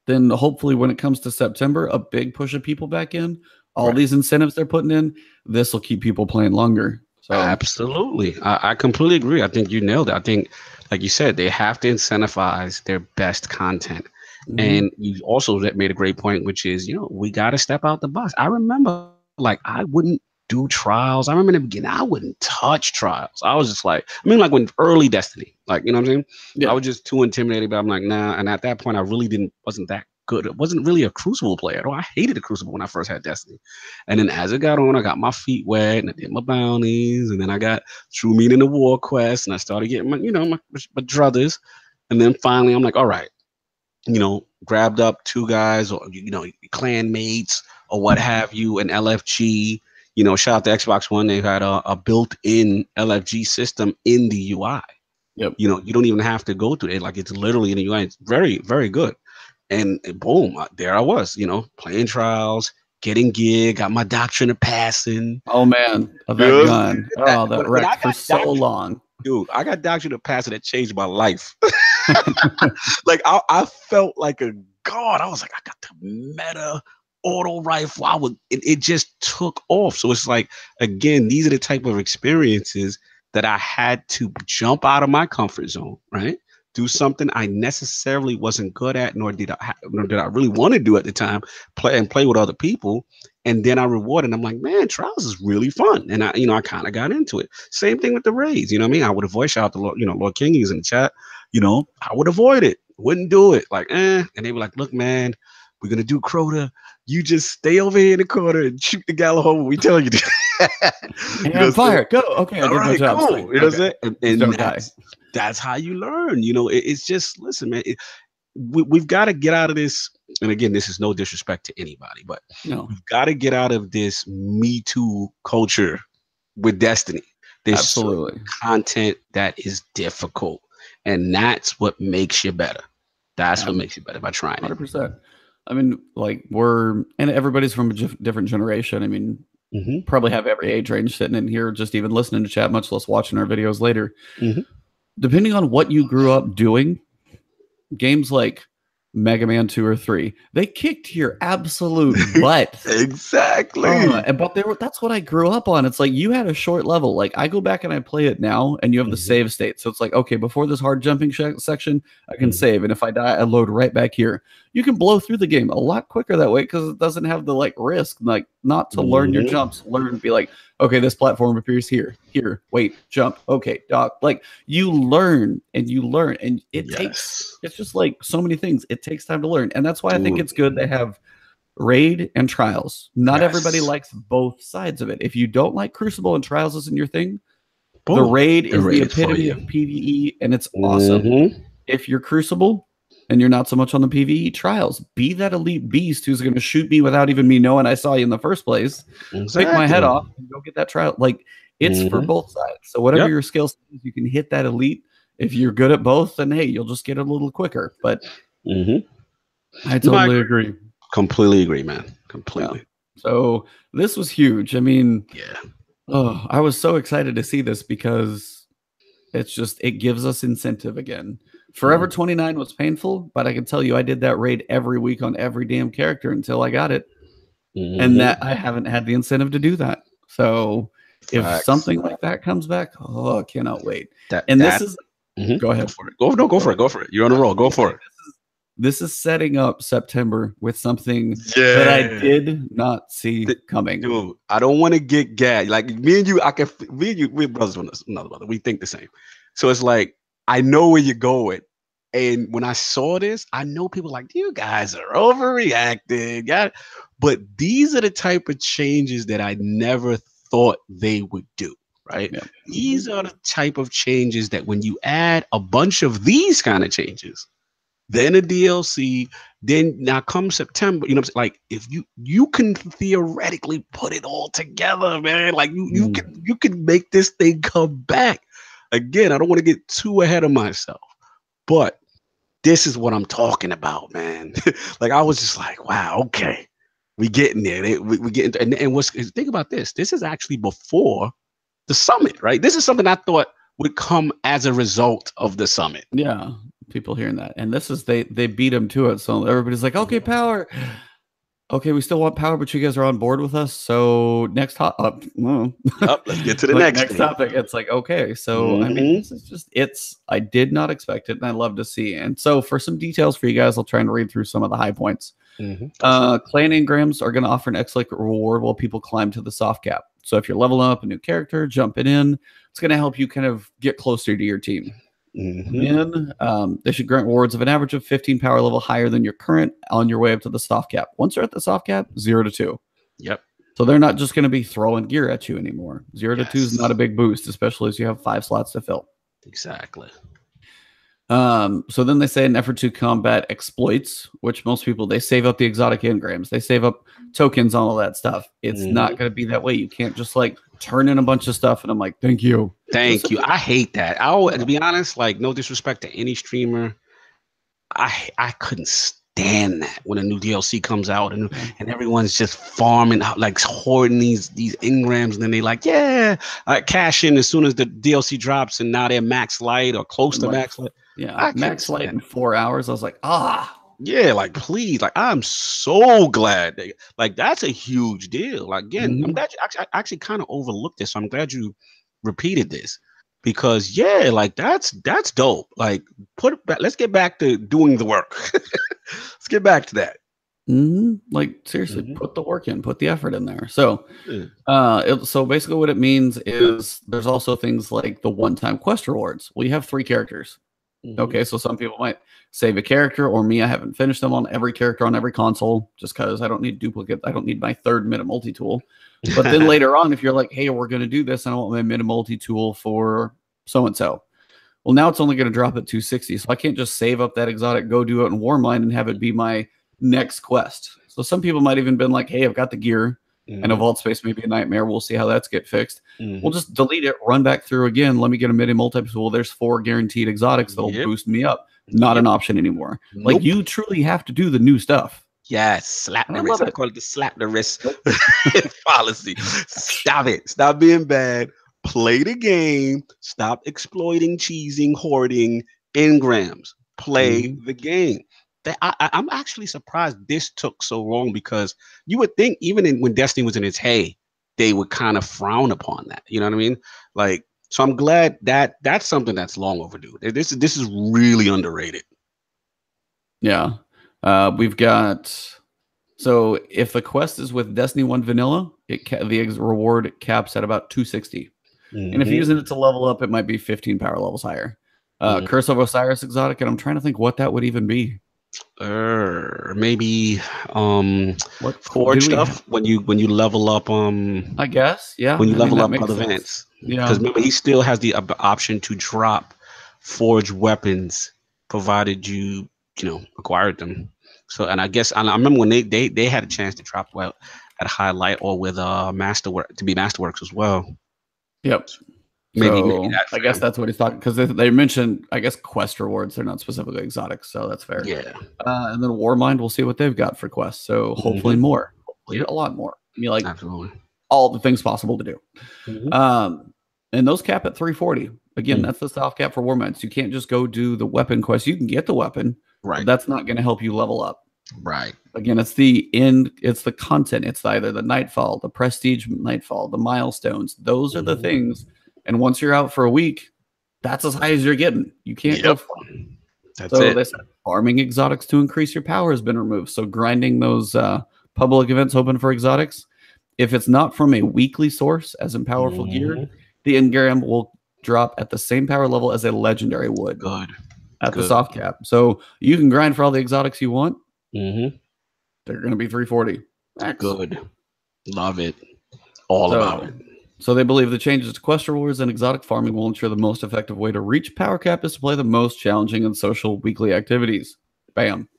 then hopefully when it comes to September, a big push of people back in. All these incentives they're putting in, this will keep people playing longer. So absolutely. I completely agree. I think you nailed it. I think, like you said, they have to incentivize their best content. And you also made a great point, which is, we got to step out the box. I remember, like, I wouldn't do trials. I remember in the beginning, I wouldn't touch trials. I was just like, like when early Destiny, like, you know what I'm saying? Yeah. I was just too intimidated, but I'm like, nah. And at that point, I really wasn't that good. It wasn't really a Crucible player at all. I hated the Crucible when I first had Destiny. And then as it got on, I got my feet wet and I did my bounties. And then I got True Meat in the War Quest and I started getting my, my druthers. And then finally, I'm like, all right, grabbed up 2 guys or, clan mates or what have you, an LFG. Shout out to Xbox One. They've had a built-in LFG system in the UI. Yep. You don't even have to go through it. Like, it's literally in the UI. It's very, very good. And boom, there I was, playing trials, getting gear, got my doctrine of passing. Oh, man. Of that gun. Oh, that wrecked for so long. Dude, I got doctrine of passing that changed my life. Like, I felt like a god. I was like, I got the meta auto rifle. It just took off. So it's like, again, these are the type of experiences that I had to jump out of my comfort zone, right? Do something I necessarily wasn't good at, nor did I really want to do at the time, play with other people. And then I rewarded, and I'm like, man, trials is really fun. And I kind of got into it. Same thing with the raids. You know what I mean? I would avoid, shout out to Lord King, he's in the chat. I would avoid it, wouldn't do it. Like, And they were like, look, man, we're going to do Crota. You just stay over here in the corner and shoot the Gallahole when we tell you to. And fire, go. Okay, I did my job. Cool. You know what I'm saying? And that's how you learn. It's just, listen, man, we've got to get out of this. And again, this is no disrespect to anybody, but we've got to get out of this Me Too culture with Destiny. There's absolutely content that is difficult, and that's what makes you better. That's what makes you better by trying 100%. I mean, like, and everybody's from a different generation. I mean, probably have every age range sitting in here, just even listening to chat, much less watching our videos later. Depending on what you grew up doing, games like Mega Man 2 or 3, they kicked your absolute butt. Exactly. But that's what I grew up on. It's like, you had a short level. Like, I go back and I play it now, and you have the save state. So it's like, okay, before this hard jumping section, I can save. And if I die, I load right back here. You can blow through the game a lot quicker that way because it doesn't have the risk, not to learn your jumps, learn to be like, okay, this platform appears here, wait, jump, okay, dock. Like, you learn, and it takes, it's just like so many things. It takes time to learn. And that's why I think it's good to have raid and trials. Not everybody likes both sides of it. If you don't like Crucible and trials isn't your thing, the raid is the epitome of PvE, and it's awesome. If you're Crucible and you're not so much on the PvE, trials, be that elite beast who's going to shoot me without even me knowing I saw you in the first place. Pick my head off and go get that trial. Like, it's for both sides. So whatever your skill set is, you can hit that elite. If you're good at both, then hey, you'll just get a little quicker. But I totally agree. Completely agree, man. Completely. Yeah. So this was huge. I mean, I was so excited to see this because it gives us incentive again. Forever 29 was painful, but I can tell you I did that raid every week on every damn character until I got it. And that I haven't had the incentive to do that. So if something like that comes back, I cannot wait. This is go ahead. Go for it. You're on a roll. Go for it. This is setting up September with something that I did not see coming. Dude, I don't want to get gagged. Like, me and you, we're brothers from another brother. We think the same. So it's like, I know where you're going. And when I saw this, I know people like, you guys are overreacting. Yeah. But these are the type of changes that I never thought they would do. Right. Yeah. These are the type of changes that when you add a bunch of these kind of changes, then a DLC, then now come September, you know what I'm saying? Like if you can theoretically put it all together, man. Like you can make this thing come back. Again, I don't want to get too ahead of myself, but this is what I'm talking about, man. Like I was just like, wow, okay, we getting there. We getting, and what's think about this? This is actually before the summit, right? This is something I thought would come as a result of the summit. Yeah, people hearing that, and this is they beat him to it, so everybody's like, okay, power. Okay, we still want power, but you guys are on board with us. So next topic. Let's get to the like next topic. It's like, okay, so I mean, this is just I did not expect it, and I love to see. And so for some details for you guys, I'll try and read through some of the high points. Clan engrams are going to offer an excellent reward while people climb to the soft cap. So if you're leveling up a new character, jumping in, it's going to help you kind of get closer to your team. Then they should grant rewards of an average of 15 power level higher than your current on your way up to the soft cap. Once you're at the soft cap, 0 to 2. Yep. So they're not just going to be throwing gear at you anymore. 0 to 2 is not a big boost, especially as you have 5 slots to fill. Exactly. So then they say an effort to combat exploits, which most people, they save up the exotic engrams. They save up tokens on all that stuff. It's not going to be that way. You can't just like turn in a bunch of stuff and I'm like, thank you. Thank you. I hate that. To be honest, like no disrespect to any streamer, I couldn't stand that when a new DLC comes out and everyone's just farming out, like hoarding these engrams, and then they like, cash in as soon as the DLC drops, and now they're max light or close to max light. Yeah, max light in 4 hours. I was like, yeah, like please, like I'm so glad like that's a huge deal. Like again, I'm glad I actually kind of overlooked this. So I'm glad you repeated this because like that's dope. Like put it back. Let's get back to doing the work. Let's get back to that. Like seriously, put the work in, put the effort in there. So, so basically, what it means is there's also things like the one-time quest rewards. We have 3 characters. Okay, so some people might save a character, or me, I haven't finished them on every character on every console just because I don't need duplicate. I don't need my 3rd meta multi-tool. But then later on, if you're like, hey, we're going to do this, and I want my meta multi-tool for so-and-so. Well, now it's only going to drop at 260, so I can't just save up that exotic, go do it in Warmind, and have it be my next quest. So some people might even been like, hey, I've got the gear, and a vault space may be a nightmare. We'll see how that's get fixed. We'll just delete it, run back through again. Let me get a midi multi-tool. There's 4 guaranteed exotics that'll boost me up. Not an option anymore. Like you truly have to do the new stuff. Yes, slap the wrist. I call it the slap the wrist policy. Stop it. Stop being bad. Play the game. Stop exploiting, cheesing, hoarding engrams. Play the game. I'm actually surprised this took so long because you would think even when Destiny was in its hey, they would kind of frown upon that. You know what I mean? Like, so I'm glad that that's something that's long overdue. This is really underrated. Yeah. We've got, so if the quest is with Destiny 1 vanilla, the reward caps at about 260. And if you're using it to level up, it might be 15 power levels higher. Curse of Osiris exotic, and I'm trying to think what that would even be. Maybe what forge stuff when you level up I guess when you level up other events, because remember he still has the option to drop forged weapons provided you acquired them. So and I guess I remember when they had a chance to drop at highlight or with masterwork to be masterworks as well. Yep. Maybe I guess that's what he's talking, because they mentioned, I guess, quest rewards. They're not specifically exotic, so that's fair. Yeah. And then Warmind, we'll see what they've got for quests. So hopefully more. Hopefully a lot more. I mean, like absolutely all the things possible to do. And those cap at 340. Again, that's the soft cap for Warminds. You can't just go do the weapon quest. You can get the weapon, right? But that's not going to help you level up. Right. Again, it's the end. It's the content. It's either the Nightfall, the Prestige Nightfall, the milestones. Those are the things. And once you're out for a week, that's as high as you're getting. You can't go far. That's it. They said farming exotics to increase your power has been removed. So grinding those public events hoping for exotics, if it's not from a weekly source, as in powerful gear, the engram will drop at the same power level as a legendary would. Good. At the soft cap. So you can grind for all the exotics you want. Mm-hmm. They're going to be 340. Max. Good. Love it. All about it. So they believe the changes to quest rewards and exotic farming will ensure the most effective way to reach power cap is to play the most challenging and social weekly activities. Bam.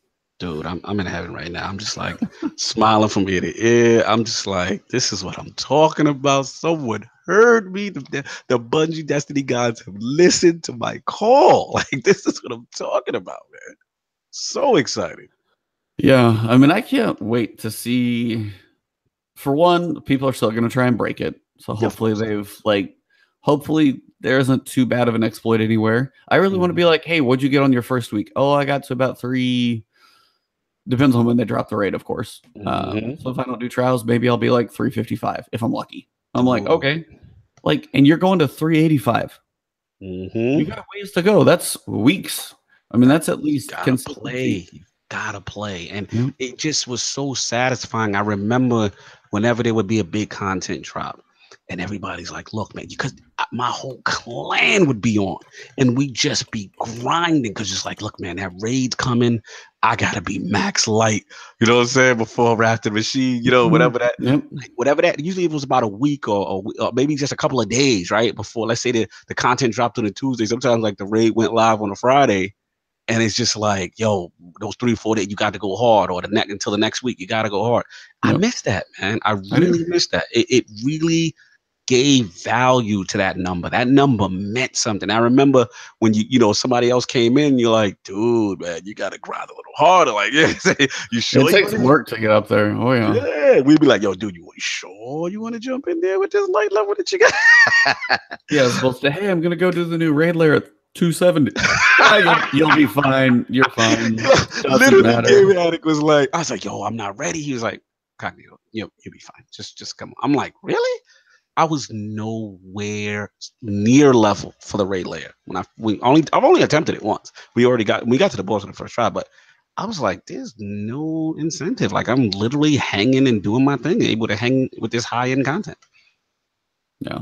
Dude, I'm in heaven right now. I'm just like smiling from ear to ear. I'm just like, this is what I'm talking about. Someone heard me. The Bungie Destiny gods have listened to my call. Like, this is what I'm talking about, man. So excited. Yeah, I mean, I can't wait to see. For one, people are still going to try and break it. So hopefully hopefully there isn't too bad of an exploit anywhere. I really want to be like, hey, what'd you get on your first week? Oh, I got to about 3. Depends on when they drop the rate, of course. So if I don't do trials, maybe I'll be like 355 if I'm lucky. I'm like, okay. Like, and you're going to 385. You got ways to go. That's weeks. I mean, that's at least gotta play. And it just was so satisfying. I remember whenever there would be a big content drop and everybody's like, look, man, because my whole clan would be on and we just be grinding because just like, look, man, that raid's coming. I gotta be max light, you know what I'm saying, before Raptor Machine, you know, whatever that. Usually it was about a week or maybe just a couple of days, right, before. Let's say the content dropped on a Tuesday. Sometimes like the raid went live on a Friday, and it's just like, yo, those 3-4 days you got to go hard, or until the next week you got to go hard. I miss that, man. I really miss that. It really gave value to that number. That number meant something. I remember when somebody else came in, you're like, dude, man, you got to grind a little harder. Like, yeah, you sure? It takes work to get up there. Oh yeah. Yeah, we'd be like, yo, dude, you sure you want to jump in there with this light level that you got? Yeah, as opposed to, hey, I'm gonna go do the new raid layer at 270. You'll be fine. You're fine. Literally, Game Addict was like, I was like, yo, I'm not ready. He was like, Cognito, you'll be fine. Just come on. I'm like, really? I was nowhere near level for the raid layer. I've only attempted it once. We got to the boss on the first try, but I was like, there's no incentive. Like, I'm literally hanging and doing my thing, able to hang with this high end content. Yeah.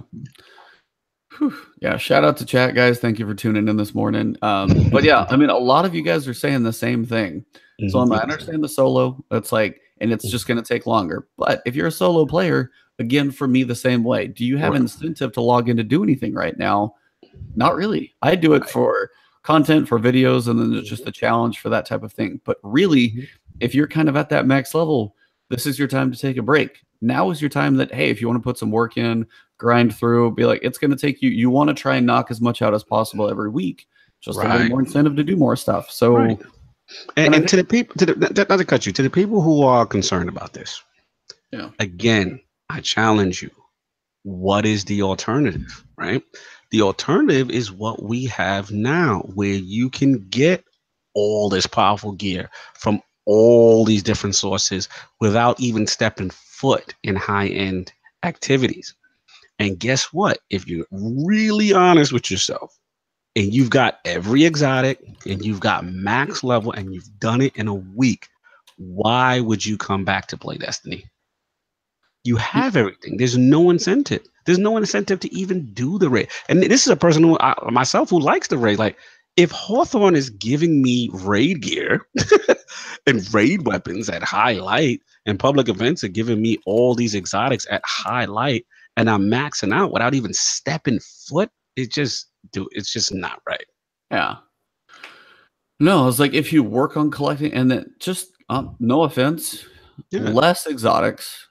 Whew. Yeah. Shout out to chat, guys. Thank you for tuning in this morning. But yeah, I mean, a lot of you guys are saying the same thing. So I understand the solo. It's like, and it's just going to take longer. But if you're a solo player, again, for me, the same way. Do you have incentive to log in to do anything right now? Not really. I do it for content, for videos, and then it's just a challenge for that type of thing. But really, if you're kind of at that max level, this is your time to take a break. Now is your time that, hey, if you want to put some work in, grind through, be like, it's going to take you want to try and knock as much out as possible every week. Just a little more incentive to do more stuff. So, and to the people, not to cut you, to the people who are concerned about this, again, I challenge you. What is the alternative, right? The alternative is what we have now, where you can get all this powerful gear from all these different sources without even stepping foot in high-end activities. And guess what? If you're really honest with yourself and you've got every exotic and you've got max level and you've done it in a week, why would you come back to play Destiny? You have everything. There's no incentive. There's no incentive to even do the raid. And this is a person who myself who likes the raid. Like, if Hawthorne is giving me raid gear and raid weapons at high light, and public events are giving me all these exotics at high light, and I'm maxing out without even stepping foot, it's just not right. Yeah. No, it's like if you work on collecting, and then just no offense, less exotics.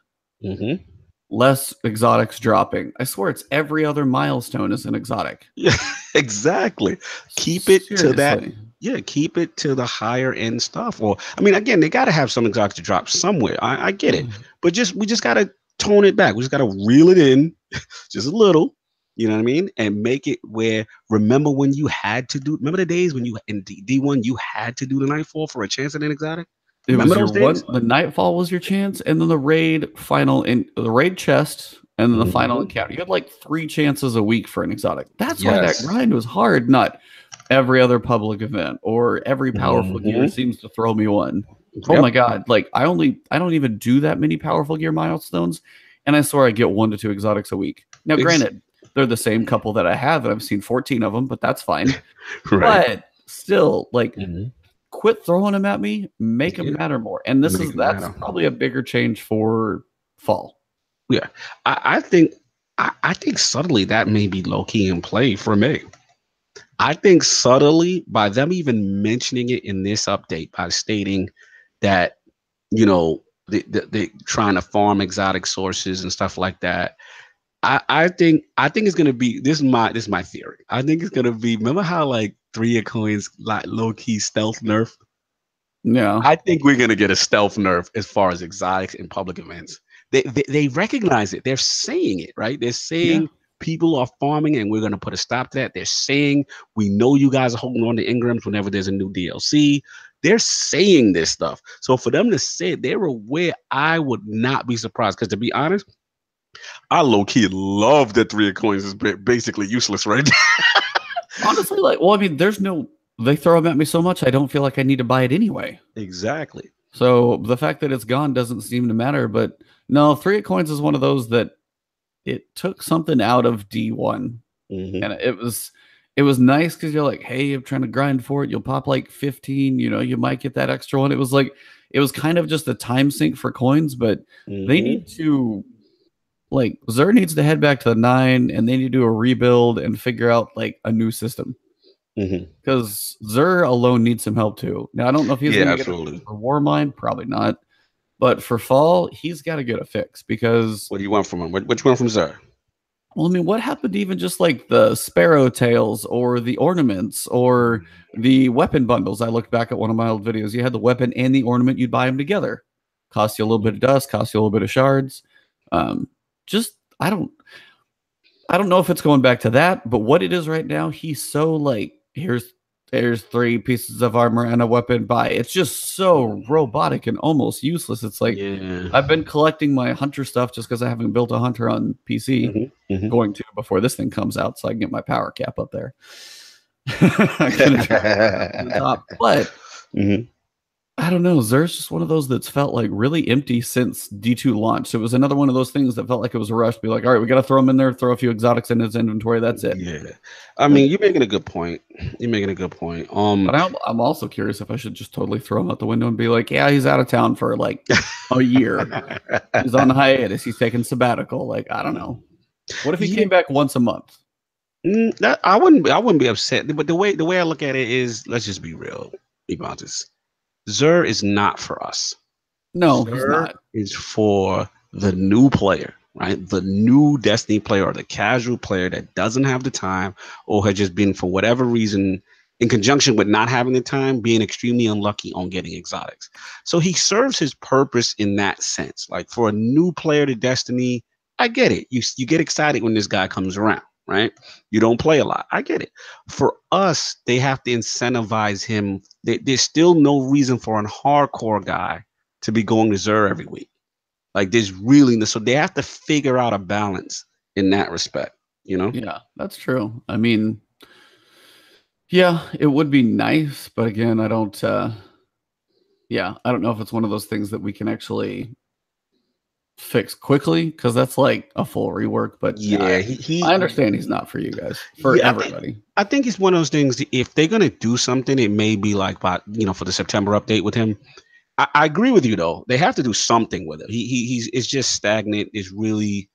Less exotics dropping. I swear it's every other milestone is an exotic. Yeah, exactly. Keep it to that. Yeah, keep it to the higher end stuff. Or, I mean, again, they got to have some exotics to drop somewhere. I get it. But we just got to tone it back. We just got to reel it in just a little. You know what I mean? And make it where, remember the days when you, in D1, you had to do the Nightfall for a chance at an exotic? It was the Nightfall was your chance, and then the raid final in the raid chest, and then the final encounter. You had like 3 chances a week for an exotic. That's why that grind was hard. Not every other public event or every powerful gear seems to throw me one. Oh my god! Like I don't even do that many powerful gear milestones, and I swear I get 1 to 2 exotics a week. Now, granted, they're the same couple that I have, and I've seen 14 of them, but that's fine. Right. But still, like, Mhm. quit throwing them at me, make them Yeah. matter more. And Make that's it matter. probably a bigger change for fall. Yeah, I think I think subtly that may be low key in play for me. I think subtly by them even mentioning it in this update by stating that they trying to farm exotic sources and stuff like that. I think it's gonna be this is my theory. I think it's gonna be, remember how like 3 of coins like low key stealth nerf. Yeah. I think we're gonna get a stealth nerf as far as exotics in public events. They recognize it. They're saying it, right? They're Yeah. saying people are farming and we're gonna put a stop to that. They're saying we know you guys are holding on to Ingrams whenever there's a new DLC. They're saying this stuff. So for them to say it, they're aware. I would not be surprised because to be honest, I low key love that 3 of coins is basically useless right now. Honestly, like, well, I mean, they throw them at me so much, I don't feel like I need to buy it anyway. Exactly. So the fact that it's gone doesn't seem to matter. But no, 3 of coins is one of those that it took something out of D1. Mhm. And it was nice because you're like, hey, I'm trying to grind for it. You'll pop like 15, you might get that extra one. It was kind of just a time sink for coins, but they need to, like, Xur needs to head back to the 9 and they need to do a rebuild and figure out like a new system. Because Xur alone needs some help too. Now, I don't know if he's Yeah, going to get absolutely. it for Warmind, probably not. But for fall, he's got to get a fix because, What do you want from him? Which one from Xur? well, I mean, what happened to even just like the sparrow tails or the ornaments or the weapon bundles? I looked back at one of my old videos. You had the weapon and the ornament, you'd buy them together. Cost you a little bit of dust, cost you a little bit of shards. Just, I don't know if it's going back to that, but what it is right now, he's so like, here's 3 pieces of armor and a weapon, buy. It's just so robotic and almost useless. It's like, Yeah. I've been collecting my hunter stuff just because I haven't built a hunter on PC. Going to before this thing comes out, so I can get my power cap up there. The top. But I don't know. Xur's just one of those that's felt like really empty since D2 launched. It was another one of those things that felt like it was a rush to be like, all right, we got to throw him in there, throw a few exotics in his inventory. That's it. Yeah. I mean, you're making a good point. But I'm also curious if I should just totally throw him out the window and be like, yeah, he's out of town for like a year. He's on hiatus. He's taking sabbatical. Like, I don't know. What if he came back once a month? I wouldn't be upset. But the way I look at it is, let's just be real, Ebontis. Xur is not for us. No, he's not. Is for the new player, right? The new Destiny player or the casual player that doesn't have the time or has just been, for whatever reason, in conjunction with not having the time, being extremely unlucky on getting exotics. So he serves his purpose in that sense. Like for a new player to Destiny, I get it. You get excited when this guy comes around, right? You don't play a lot. I get it. For us, they have to incentivize him. There's still no reason for a hardcore guy to be going to Xur every week. Like there's really no, so they have to figure out a balance in that respect, Yeah, that's true. I mean, yeah, it would be nice, but again, I don't know if it's one of those things that we can actually fix quickly because that's like a full rework. But yeah, I understand he's not for you guys, for everybody. I think it's one of those things. If they're gonna do something, it may be like for the September update with him. I agree with you though. They have to do something with it. He's it's just stagnant. It's really,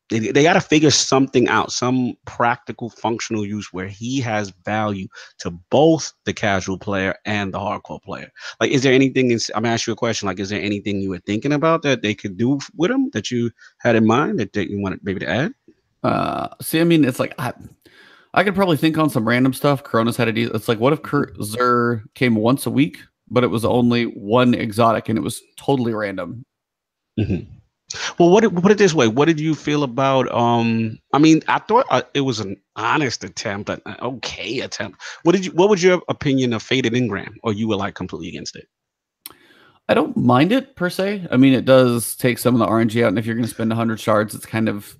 they got to figure something out, some practical, functional use where he has value to both the casual player and the hardcore player. Like, is there anything? I'm gonna ask you a question. Like, is there anything you were thinking about that they could do with him that you had in mind that you wanted maybe to add? See, I mean, it's like I could probably think on some random stuff. Corona's had a deal. It's like, what if Xur came once a week, but it was only one exotic and it was totally random? Well, put it this way. What did you feel about? I mean, I thought it was an honest attempt, an okay attempt. What was your opinion of Faded Ingram, or you were like completely against it? I don't mind it per se. I mean, it does take some of the RNG out, and if you're going to spend 100 shards, it's kind of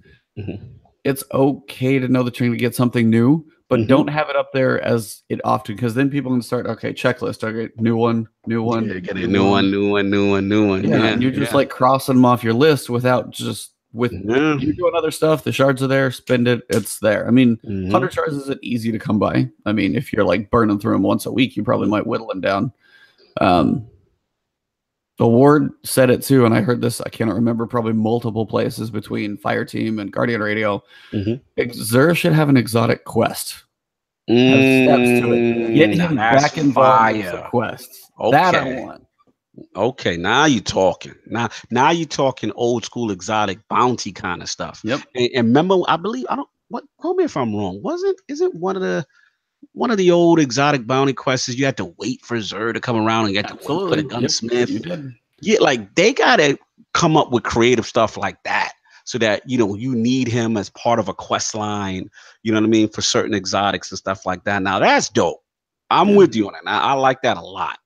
it's okay to know that you're going to get something new, but don't have it up there as it often, because then people can start, okay, checklist, okay, new one, yeah, get a new one. Yeah, and you're just like crossing them off your list without just with you doing other stuff, the shards are there, spend it, it's there. I mean, 100 shards isn't easy to come by. I mean, if you're like burning through them once a week, you probably might whittle them down. The Ward said it too, and I heard this, I can't remember, probably multiple places between Fireteam and Guardian Radio. Xur should have an exotic quest. Have steps to it. Get him back involved with the quests. That I want. Okay, now you're talking. Now you're talking old school exotic bounty kind of stuff. Yep. And remember, I believe quote me if I'm wrong. Isn't one of the old exotic bounty quests you had to wait for Xur to come around and get to wait for the gunsmith? You did. Yeah, like they gotta come up with creative stuff like that so that you need him as part of a quest line, you know what I mean, for certain exotics and stuff like that. Now that's dope. I'm with you on it. I like that a lot,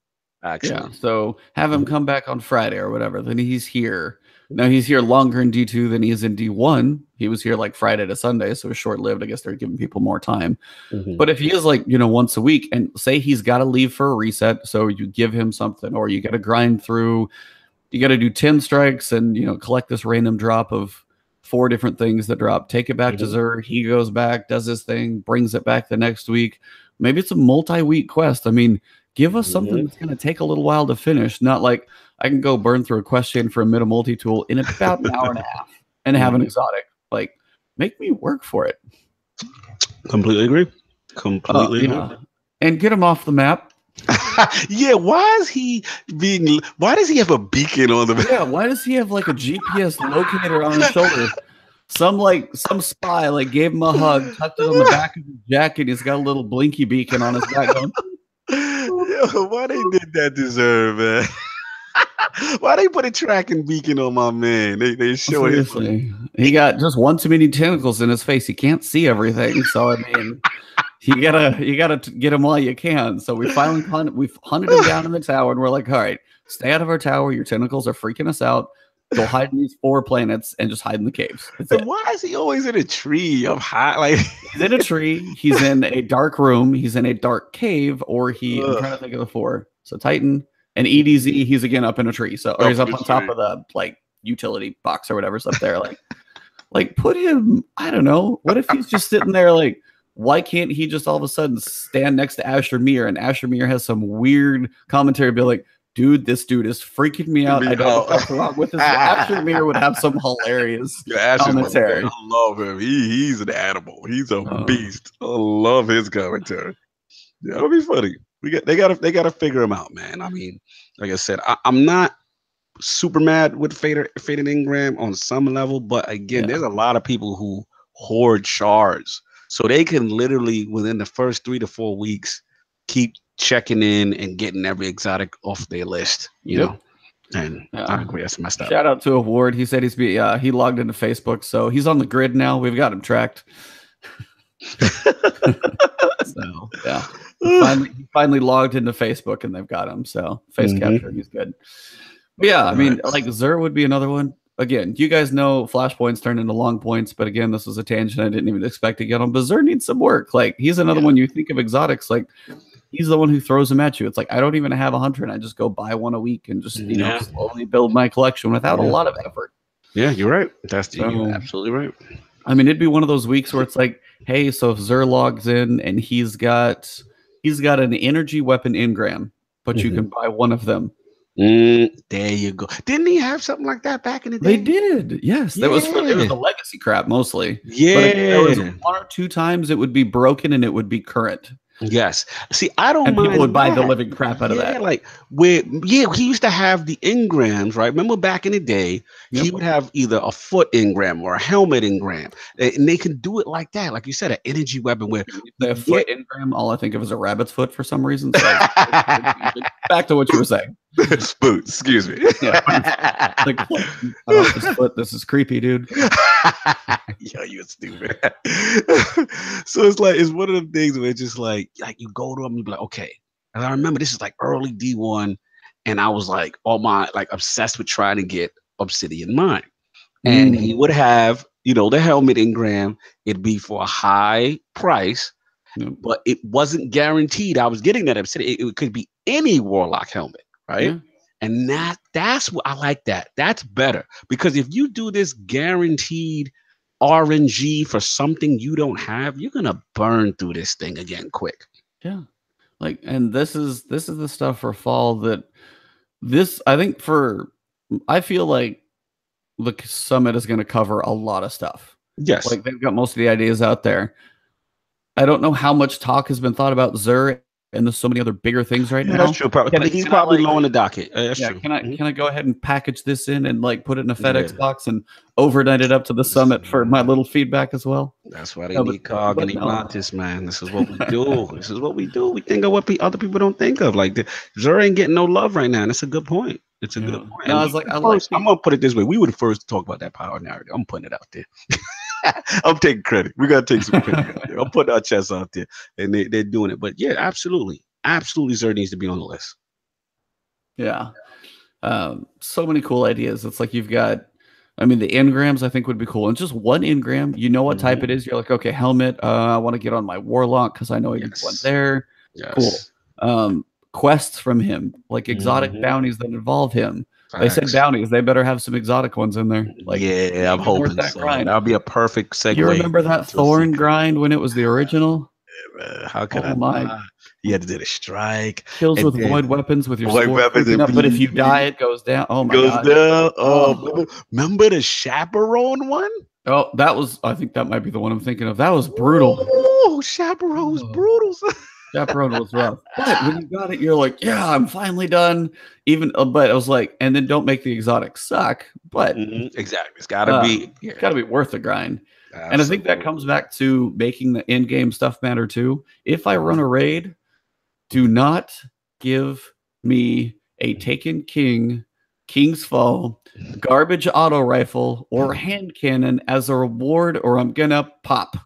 actually. Yeah, so have him come back on Friday or whatever. Then he's here. Now he's here longer in D2 than he is in D1. He was here like Friday to Sunday, so it's short-lived. I guess they're giving people more time. But if he is like, once a week, and say he's got to leave for a reset, so you give him something, or you got to grind through, you got to do 10 strikes and, collect this random drop of 4 different things that drop. Take it back to Xur. He goes back, does his thing, brings it back the next week. Maybe it's a multi-week quest. I mean, give us something that's going to take a little while to finish, not like I can go burn through a quest chain for a meta multi-tool in about an hour and a half and have an exotic. Like, make me work for it. Completely agree. Completely agree. And get him off the map. Yeah, why does he have a beacon on the map? Yeah, why does he have like a GPS locator on his shoulder? Some spy like gave him a hug, tucked it on the back of his jacket. He's got a little blinky beacon on his back. Yo, why they did that to Xur, man? Why they put a tracking beacon on my man? They show it. He got just one too many tentacles in his face. He can't see everything. So I mean, you gotta get him while you can. So we finally hunted him down in the tower, and we're like, all right, stay out of our tower. Your tentacles are freaking us out. Go hide in these 4 planets and just hide in the caves. Why is he always in a tree of high? Like he's in a tree. He's in a dark room. He's in a dark cave. Or I'm trying to think of the 4. So Titan and EDZ. He's again up in a tree. So he's up on top of the utility box or whatever's up there. Like put him. I don't know. What if he's just sitting there like? Why can't he just all of a sudden stand next to Asher Mir and Asher Mir has some weird commentary, be like, dude, this dude is freaking me out. I don't know what's wrong with this. Asher Mir would have some hilarious commentary. I love him. He's an animal. He's a beast. I love his commentary. Yeah, it'll be funny. They gotta figure him out, man. I mean, like I said, I'm not super mad with Faded Ingram on some level, but again, there's a lot of people who hoard shards. So they can literally, within the first 3 to 4 weeks, keep checking in and getting every exotic off their list, you know? And I agree, that's messed up. Shout out to Award. He said he logged into Facebook, so he's on the grid now. We've got him tracked. So, yeah. He finally logged into Facebook, and they've got him. So, face capture, he's good. But yeah, I mean, like Xur would be another one. Again, you guys know flashpoints turn into long points, but again, this was a tangent I didn't even expect to get on. But Xur needs some work. Like, he's another one you think of exotics, like, he's the one who throws them at you. It's like, I don't even have 100. I just go buy one a week and just, slowly build my collection without a lot of effort. Yeah, you're right. You're absolutely right. I mean, it'd be one of those weeks where it's like, hey, so if Xur logs in and he's got an energy weapon engram, but you can buy one of them. There you go. Didn't he have something like that back in the day? They did. Yes. It was the legacy crap mostly. Yeah. But there was 1 or 2 times it would be broken and it would be current. Yes. See, I don't and mind. People would buy the living crap out of that. Like he used to have the engrams, right? Remember back in the day, he would have either a foot engram or a helmet engram, and they can do it like that, like you said, an energy weapon where the foot engram. All I think of is a rabbit's foot for some reason. So back to what you were saying. Boots, excuse me. Yeah, like, this foot. This is creepy, dude. Yo, you're stupid. So it's one of the things where it's just like you go to him and you be like, okay. And I remember this is like early D1, and I was like obsessed with trying to get Obsidian Mine. And he would have, the helmet engram. It'd be for a high price, but it wasn't guaranteed I was getting that Obsidian. It could be any Warlock helmet, right? Yeah. And that's what I like. That's better, because if you do this guaranteed RNG for something you don't have, you're gonna burn through this thing again quick. Yeah. Like, and this is the stuff for fall that I feel like the summit is going to cover a lot of stuff. Yes. Like, they've got most of the ideas out there. I don't know how much talk has been thought about Xur, and there's so many other bigger things right now. That's true. He's probably low on the docket. That's true. Can I go ahead and package this in and like put it in a FedEx box and overnight it up to the summit for my little feedback as well? That's why they need Cog and Atlantis, man. This is what we do. This is what we do. We think of what other people don't think of. Like, Xur ain't getting no love right now. And that's a good point. It's a good point. No, I'm gonna put it this way. We were the first to talk about that power narrative. I'm putting it out there. I'm taking credit. We gotta take some credit out there. I'm putting our chests out there, and they're doing it. But yeah, absolutely. Absolutely, Xur needs to be on the list. Yeah. So many cool ideas. It's like you've got, I mean, the engrams I think would be cool. And just one engram, you know what type it is. You're like, okay, helmet. I want to get on my warlock because I know you went there. Yes. Cool. Quests from him, like exotic bounties that involve him. They said bounties. They better have some exotic ones in there. Like, yeah, I'm hoping that so. grind. That'll be a perfect segue. You remember that Thorn grind when it was the original? How could I? My. You had to do the strike. Kills with void weapons with your sword. But if you die, it goes down. Oh my god. Down. Oh, remember the chaperone one? Oh, I think that might be the one I'm thinking of. That was brutal. Oh, chaperone was brutal. Chaperone was rough. But when you got it, you're like, yeah, I'm finally done. But I was like, and then don't make the exotic suck. But exactly, it's gotta be worth the grind. Absolutely. And I think that comes back to making the in-game stuff matter too. If I run a raid, do not give me a Taken King, King's Fall, garbage auto rifle, or hand cannon as a reward, or I'm gonna pop.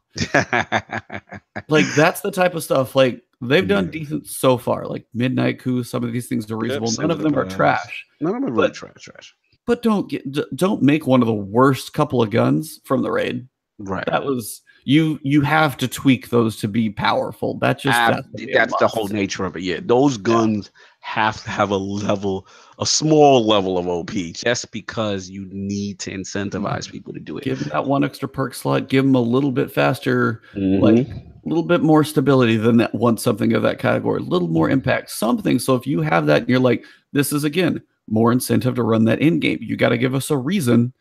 Like, that's the type of stuff. Like, they've done decent so far. Like Midnight Coup, some of these things are reasonable. None of them are trash. None of them are really trash. But don't make one of the worst couple of guns from the raid. Right. That was you have to tweak those to be powerful. That's the whole nature of it. Yeah, those guns have to have a small level of OP, just because you need to incentivize people to do it. Give them that one extra perk slot. Give them a little bit faster, like a little bit more stability than that one, something of that category. A little more impact, something. So if you have that, and you're like, this is again more incentive to run that in game. You got to give us a reason,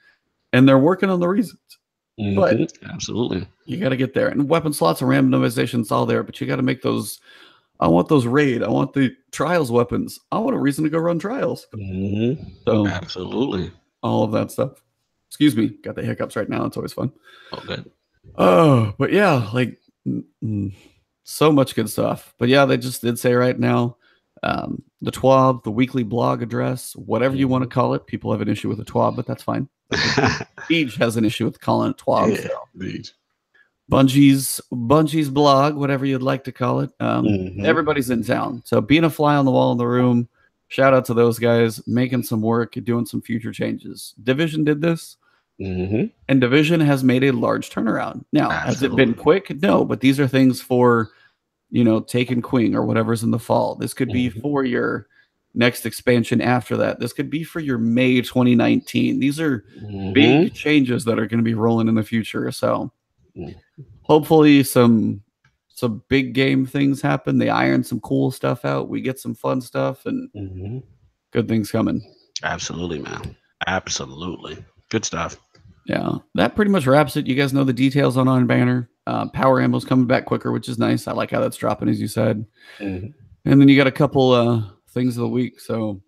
and they're working on the reasons. But absolutely, you got to get there. And weapon slots and randomization's all there, but you got to make those. I want those raid. I want the trials weapons. I want a reason to go run trials. So absolutely, all of that stuff. Excuse me, got the hiccups right now. It's always fun. Okay. Oh, but yeah, like so much good stuff. But yeah, they just did say right now, the TWAB, the weekly blog address, whatever you want to call it. People have an issue with the TWAB, but that's fine. Siege has an issue with calling it TWAB. Yeah, so. Bungie's blog, whatever you'd like to call it. Everybody's in town, so being a fly on the wall in the room. Shout out to those guys making some work, doing some future changes. Division did this, and Division has made a large turnaround. Now, has it been quick? No, but these are things for, Taken Queen or whatever's in the fall. This could be for your next expansion after that. This could be for your May 2019. These are big changes that are going to be rolling in the future. So hopefully some big game things happen. They iron some cool stuff out. We get some fun stuff and good things coming. Absolutely, man. Absolutely. Good stuff. Yeah, that pretty much wraps it. You guys know the details on Banner. Power ammo's coming back quicker, which is nice. I like how that's dropping, as you said. And then you got a couple things of the week. So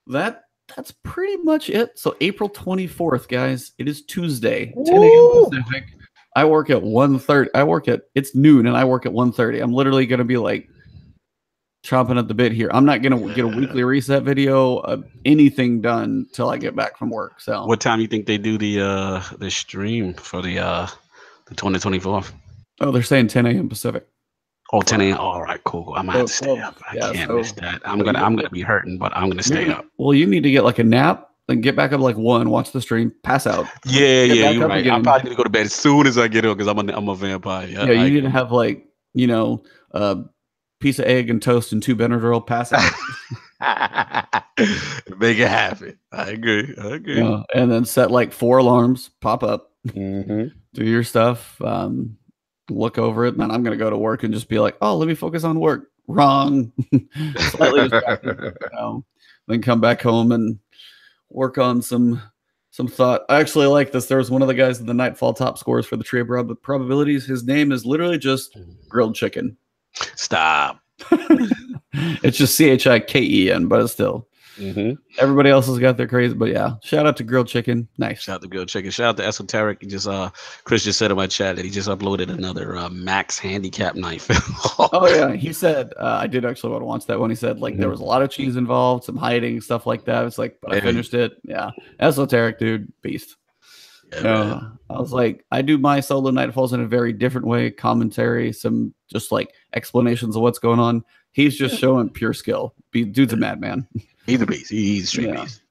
that's pretty much it. So April 24th, guys, it is Tuesday, 10 a.m. Pacific. I work at 1:30. It's noon and I work at 1:30. I'm literally going to be like chomping at the bit here. I'm not going to get a weekly reset video, anything done till I get back from work. So what time do you think they do the stream for the 2024? Oh, they're saying 10 a.m. Pacific. Oh, 10 a.m. All right, cool. I'm gonna have to stay up. I can't miss that. I'm gonna be hurting, but I'm gonna stay up. Well, you need to get like a nap, then get back up like 1, watch the stream, pass out. Yeah, you're right. I'm probably gonna go to bed as soon as I get up because I'm a vampire. Yeah, you need to have like a piece of egg and toast and 2 Benadryl, pass out. Make it happen. I agree. I agree. Yeah, and then set like 4 alarms, pop up, Mm-hmm. do your stuff, look over it, and then I'm gonna go to work and just be like, oh, let me focus on work. Wrong. Slightly distracted, then come back home and work on some thought. I actually like this. There was one of the guys in the Nightfall top scores for the tree of probabilities. His name is literally just grilled chicken. Stop. It's just CHIKEN, but it's still. Everybody else has got their crazy, but yeah, shout out to grilled chicken. Nice. Shout out to grilled chicken. Shout out to Esoteric. He just Chris just said in my chat that he just uploaded another Max handicap knife. Oh yeah, he said I did actually want to watch that one. He said like there was a lot of cheese involved, some hiding, stuff like that. It's like, but I finished it. Yeah, Esoteric dude, beast. I was like, I do my solo Nightfalls in a very different way. Commentary, some just like explanations of what's going on. He's just showing pure skill. Dude's a madman. He's a beast. He's a straight beast.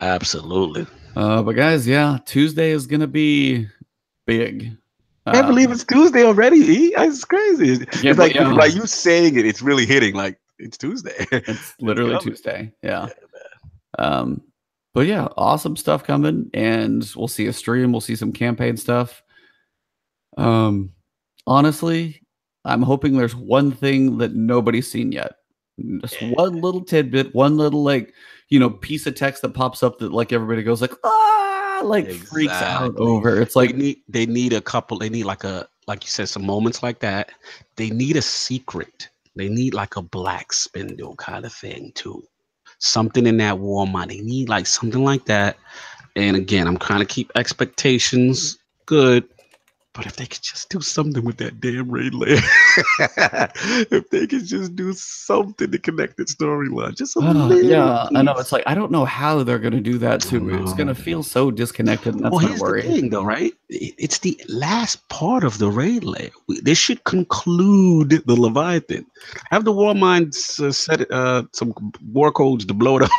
Absolutely. But guys, yeah, Tuesday is gonna be big. I can't believe it's Tuesday already. It's crazy. Yeah, it's like like you saying it, it's really hitting. Like it's Tuesday. It's literally Tuesday. Yeah. But yeah, awesome stuff coming, and we'll see a stream. We'll see some campaign stuff. Honestly, I'm hoping there's one thing that nobody's seen yet. Just one little tidbit, one little piece of text that pops up that like everybody goes like freaks out over. It's like they need a couple. They need like you said, some moments like that. They need a secret. They need like a black spindle kind of thing too. Something in that war mind. They need like something like that. And again, I'm trying to keep expectations good. But if they could just do something with that damn raid layer, if they could just do something to connect the storyline, just a little. Yeah, I know. It's like I don't know how they're going to do that too. It's going to feel so disconnected. And that's my worry. The thing, though, right? It's the last part of the raid layer. They should conclude the Leviathan. Have the war minds set some war codes to blow it up.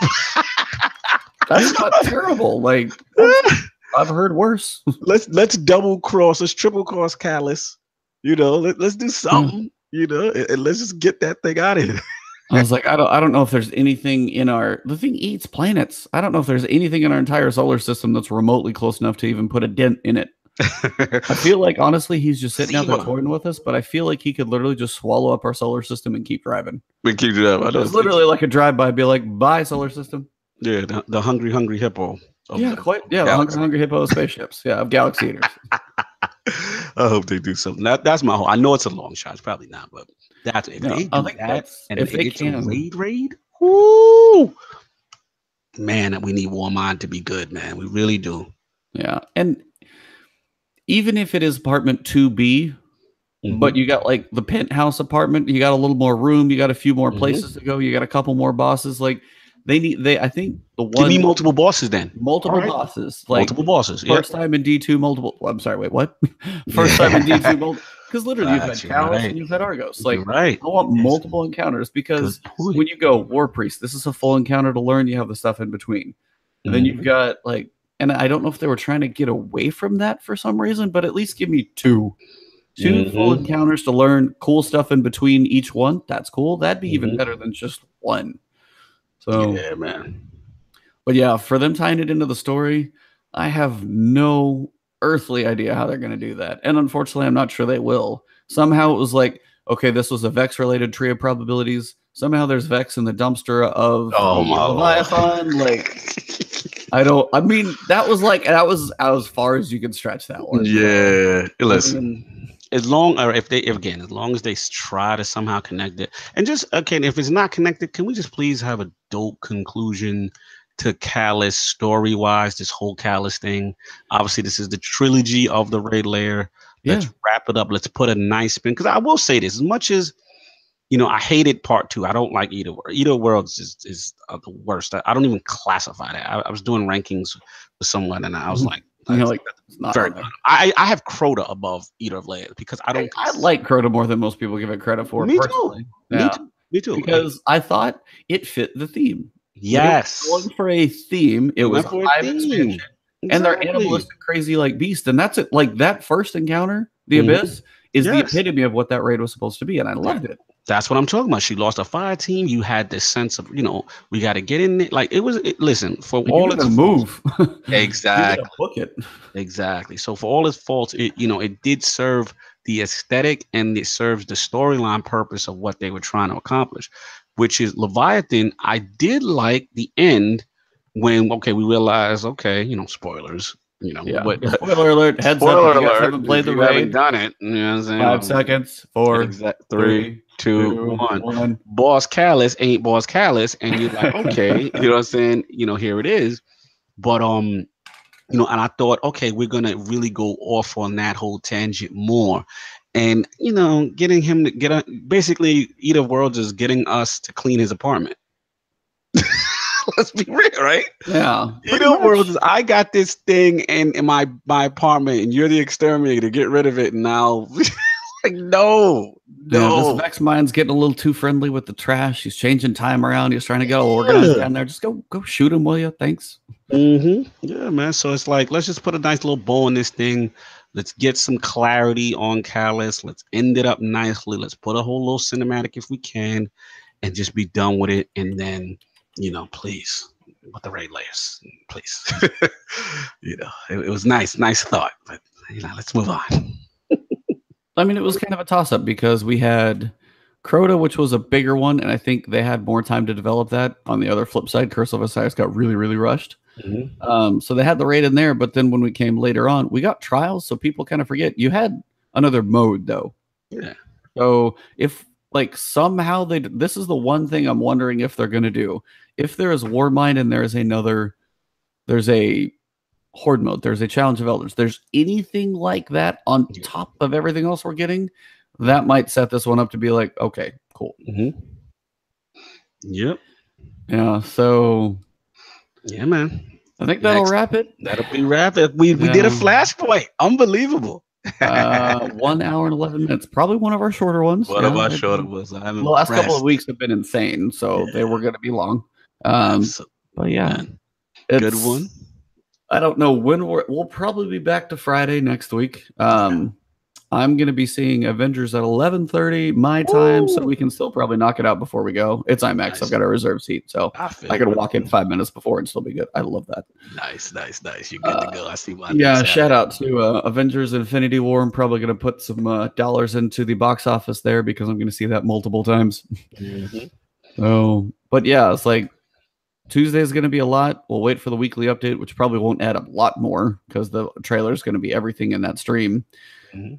That's not terrible. Like. I've heard worse. Let's double cross, let's triple cross Callus. Let's do something. And let's just get that thing out of here. I was like, I don't know if there's anything in the thing eats planets. I don't know if there's anything in our entire solar system that's remotely close enough to even put a dent in it. I feel like honestly he's just sitting out there toying with us, but I feel like he could literally just swallow up our solar system and keep driving. We keep driving. It's literally like a drive-by, be like, bye solar system. Yeah, the hungry hippo. Yeah, the hungry hippo spaceships. Yeah, of Galaxy Eaters. I hope they do something. That's my whole. I know it's a long shot. It's probably not, but that's if they do that. And if they can raid, whoo, man, we need Warmind to be good, man. We really do. Yeah, and even if it is apartment 2B, but you got like the penthouse apartment, you got a little more room, you got a few more places to go, you got a couple more bosses, like. I think the one. Give me multiple bosses then. Multiple bosses. Like multiple bosses. First time in D2, multiple. I'm sorry, wait, what? First time in D2, multiple. Because literally you've had Callus and you've had Argos. Like, I want multiple encounters because when you go War Priest, this is a full encounter to learn. You have the stuff in between. And then you've got like, and I don't know if they were trying to get away from that for some reason, but at least give me two full encounters to learn cool stuff in between each one. That's cool. That'd be even better than just one. So yeah, man. But yeah, for them tying it into the story, I have no earthly idea how they're going to do that. And unfortunately, I'm not sure they will. Somehow it was like, okay, this was a Vex-related tree of probabilities. Somehow there's Vex in the dumpster of Leviathan. Like, that was as far as you could stretch that one. Yeah. Listen. As long as they try to somehow connect it, and just again, if it's not connected, can we just please have a dope conclusion to Callus story wise? This whole Callus thing. Obviously, this is the trilogy of the raid layer. Let's wrap it up. Let's put a nice spin. Because I will say this: as much as I hated part 2. I don't like either. Either Worlds is the worst. I don't even classify that. I was doing rankings with someone, and I was like. I have Crota above either of layers because I like Crota more than most people give it credit for. Me too. Me too. Because I thought it fit the theme. Yes. Going for a theme. It was a Hive expansion. And they're animalistic, crazy like beast. And that's it. Like that first encounter, the Abyss, is the epitome of what that raid was supposed to be. And I loved it. That's what I'm talking about. She lost a fire team. You had this sense of, we got to get in it. Like listen, for You all got its to faults. move. You got Exactly. to book it. Exactly. So for all its faults, it did serve the aesthetic and it serves the storyline purpose of what they were trying to accomplish, which is Leviathan. I did like the end when, okay, we realized, okay, spoilers, Yeah. what Spoiler alert. Heads up. spoiler If you guys alert, haven't if played the you haven't raid, done it, you know what I'm 5 seconds. saying? 4, Exact 3, 3, 2, 2, 1. 1. Boss Callus ain't Boss Callus, and you're like, okay, you know what I'm saying? Here it is. But and I thought, okay, we're gonna really go off on that whole tangent more, and getting him to basically Eater Worlds is getting us to clean his apartment. Let's be real, right? Yeah. Pretty Eater Worlds much. is I got this thing in my apartment, and you're the exterminator. Get rid of it now. Like no, Yeah, this no. Vex Mind's getting a little too friendly with the trash. He's changing time around. He's trying to get all organized Yeah. down there. Just go shoot him, will you? Thanks. Yeah, man. So it's like, let's just put a nice little bow on this thing. Let's get some clarity on Callus. Let's end it up nicely. Let's put a whole little cinematic if we can, and just be done with it. And then, please, with the raid layers, please. It was nice thought, but let's move on. I mean, it was kind of a toss-up because we had Crota, which was a bigger one, and I think they had more time to develop that. On the other flip side, Curse of Osiris got really, really rushed. So they had the raid in there, but then when we came later on, we got trials, so people kind of forget. You had another mode, though. Yeah. So if, like, somehow this is the one thing I'm wondering if they're going to do. If there is Warmind and there's a Horde mode, there's a Challenge of Elders, there's anything like that on top of everything else we're getting, that might set this one up to be like, okay, cool. Yep. Yeah, so yeah, man. I think that'll wrap it. That'll be wrap it. We did a flashpoint. Unbelievable. 1 hour and 11 minutes. Probably one of our shorter ones. One of our shorter ones. The last couple of weeks have been insane, so they were going to be long. But yeah, good one. I don't know when we'll probably be back to Friday next week. I'm going to be seeing Avengers at 11:30 my time, so we can still probably knock it out before we go. It's IMAX. Nice. I've got a reserved seat, so I could walk in 5 minutes before and still be good. I love that. Nice. You're good to go. I see why. Yeah, shout out to Avengers Infinity War. I'm probably going to put some dollars into the box office there because I'm going to see that multiple times. So, but yeah, it's like Tuesday is going to be a lot. We'll wait for the weekly update, which probably won't add a lot more because the trailer is going to be everything in that stream.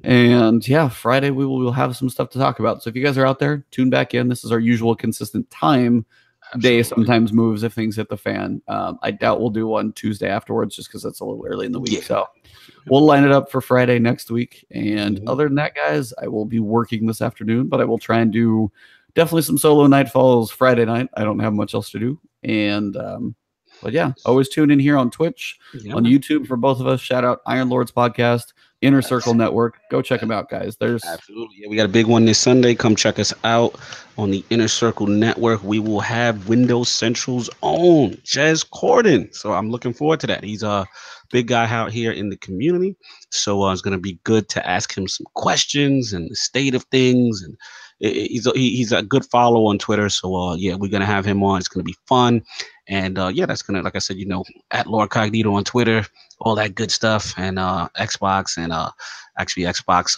And yeah, Friday we will have some stuff to talk about. So if you guys are out there, tune back in. This is our usual consistent time. Day sometimes moves if things hit the fan. I doubt we'll do one Tuesday afterwards just because it's a little early in the week. So we'll line it up for Friday next week. And other than that, guys, I will be working this afternoon, but I will try and do definitely some solo Nightfalls Friday night. I don't have much else to do. And but yeah, always tune in here on Twitch, on YouTube for both of us. Shout out Iron Lords Podcast, Inner Circle Network. Go check them out, guys. Absolutely. Yeah, we got a big one this Sunday. Come check us out on the Inner Circle Network. We will have Windows Central's own Jez Corden. So I'm looking forward to that. He's a big guy out here in the community. So it's going to be good to ask him some questions and the state of things. And he's a good follow on Twitter. So yeah, we're going to have him on. It's going to be fun. And yeah, that's going to, like I said, at Lord Cognito on Twitter, all that good stuff, and Xbox, and actually Xbox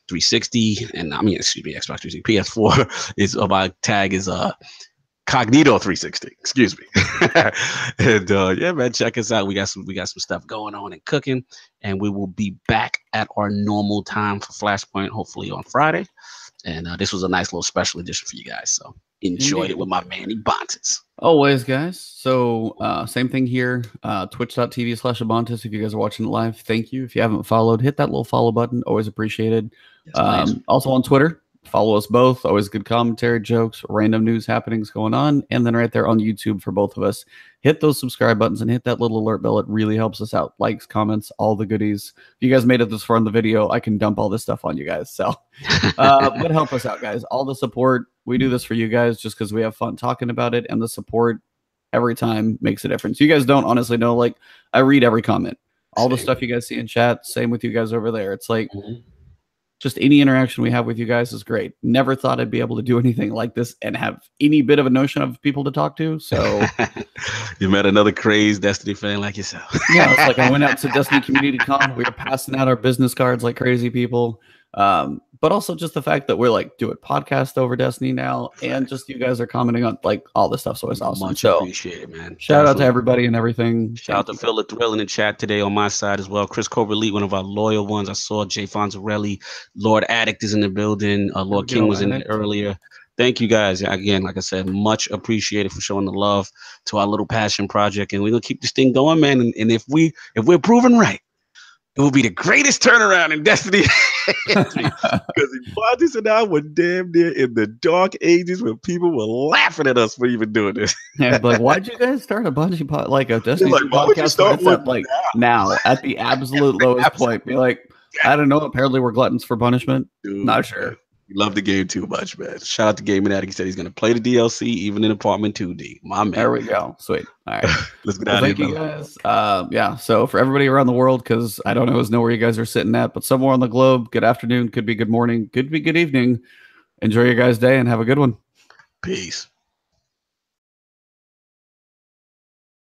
360, and Xbox 360, PS4 is my tag is Cognito 360. Excuse me. And yeah, man, check us out. We got some stuff going on and cooking, and we will be back at our normal time for Flashpoint, hopefully on Friday. And this was a nice little special edition for you guys. So enjoyed it with my man Ebontis. Always, guys. So same thing here. Twitch.tv/Ebontis. If you guys are watching it live, thank you. If you haven't followed, hit that little follow button. Always appreciated. Yes, also on Twitter, follow us both. Always good commentary, jokes, random news happenings going on. And then right there on YouTube for both of us, hit those subscribe buttons and hit that little alert bell. It really helps us out. Likes, comments, all the goodies. If you guys made it this far in the video, I can dump all this stuff on you guys. So but help us out, guys. All the support. We do this for you guys just because we have fun talking about it, and the support every time makes a difference. You guys don't honestly know, like, I read every comment. All the stuff you guys see in chat, same with you guys over there. It's like just any interaction we have with you guys is great. Never thought I'd be able to do anything like this and have any bit of a notion of people to talk to. So you met another crazy Destiny fan like yourself. Yeah, it's like I went out to Destiny Community Con. We were passing out our business cards like crazy people. But also just the fact that we're like doing podcast over Destiny now, and just you guys are commenting on like all this stuff. So it's awesome. Much so appreciated, man. Shout out to everybody and everything. Shout out to Phil the Thrill in the chat today on my side as well. Chris Cobra Elite, one of our loyal ones. I saw Jay Fonzarelli. Lord Addict is in the building. Lord King was in there earlier. Thank you guys. Again, like I said, much appreciated for showing the love to our little passion project. And we're gonna keep this thing going, man. And if we're proven right, it will be the greatest turnaround in Destiny history. Because Bungie and I were damn near in the dark ages when people were laughing at us for even doing this. Yeah, like, why'd you guys start a Bungie like a Destiny podcast? Now at the absolute lowest point, be like, I don't know. Apparently, we're gluttons for punishment. Dude, not sure. We love the game too much, man. Shout out to Gaming Addict. He said he's going to play the DLC even in Apartment 2D. My man. There we go. Sweet. All right. Let's get out of here. Thank you guys. Yeah. So for everybody around the world, because I don't always know where you guys are sitting at, but somewhere on the globe, good afternoon, could be good morning, could be good evening. Enjoy your guys' day and have a good one. Peace.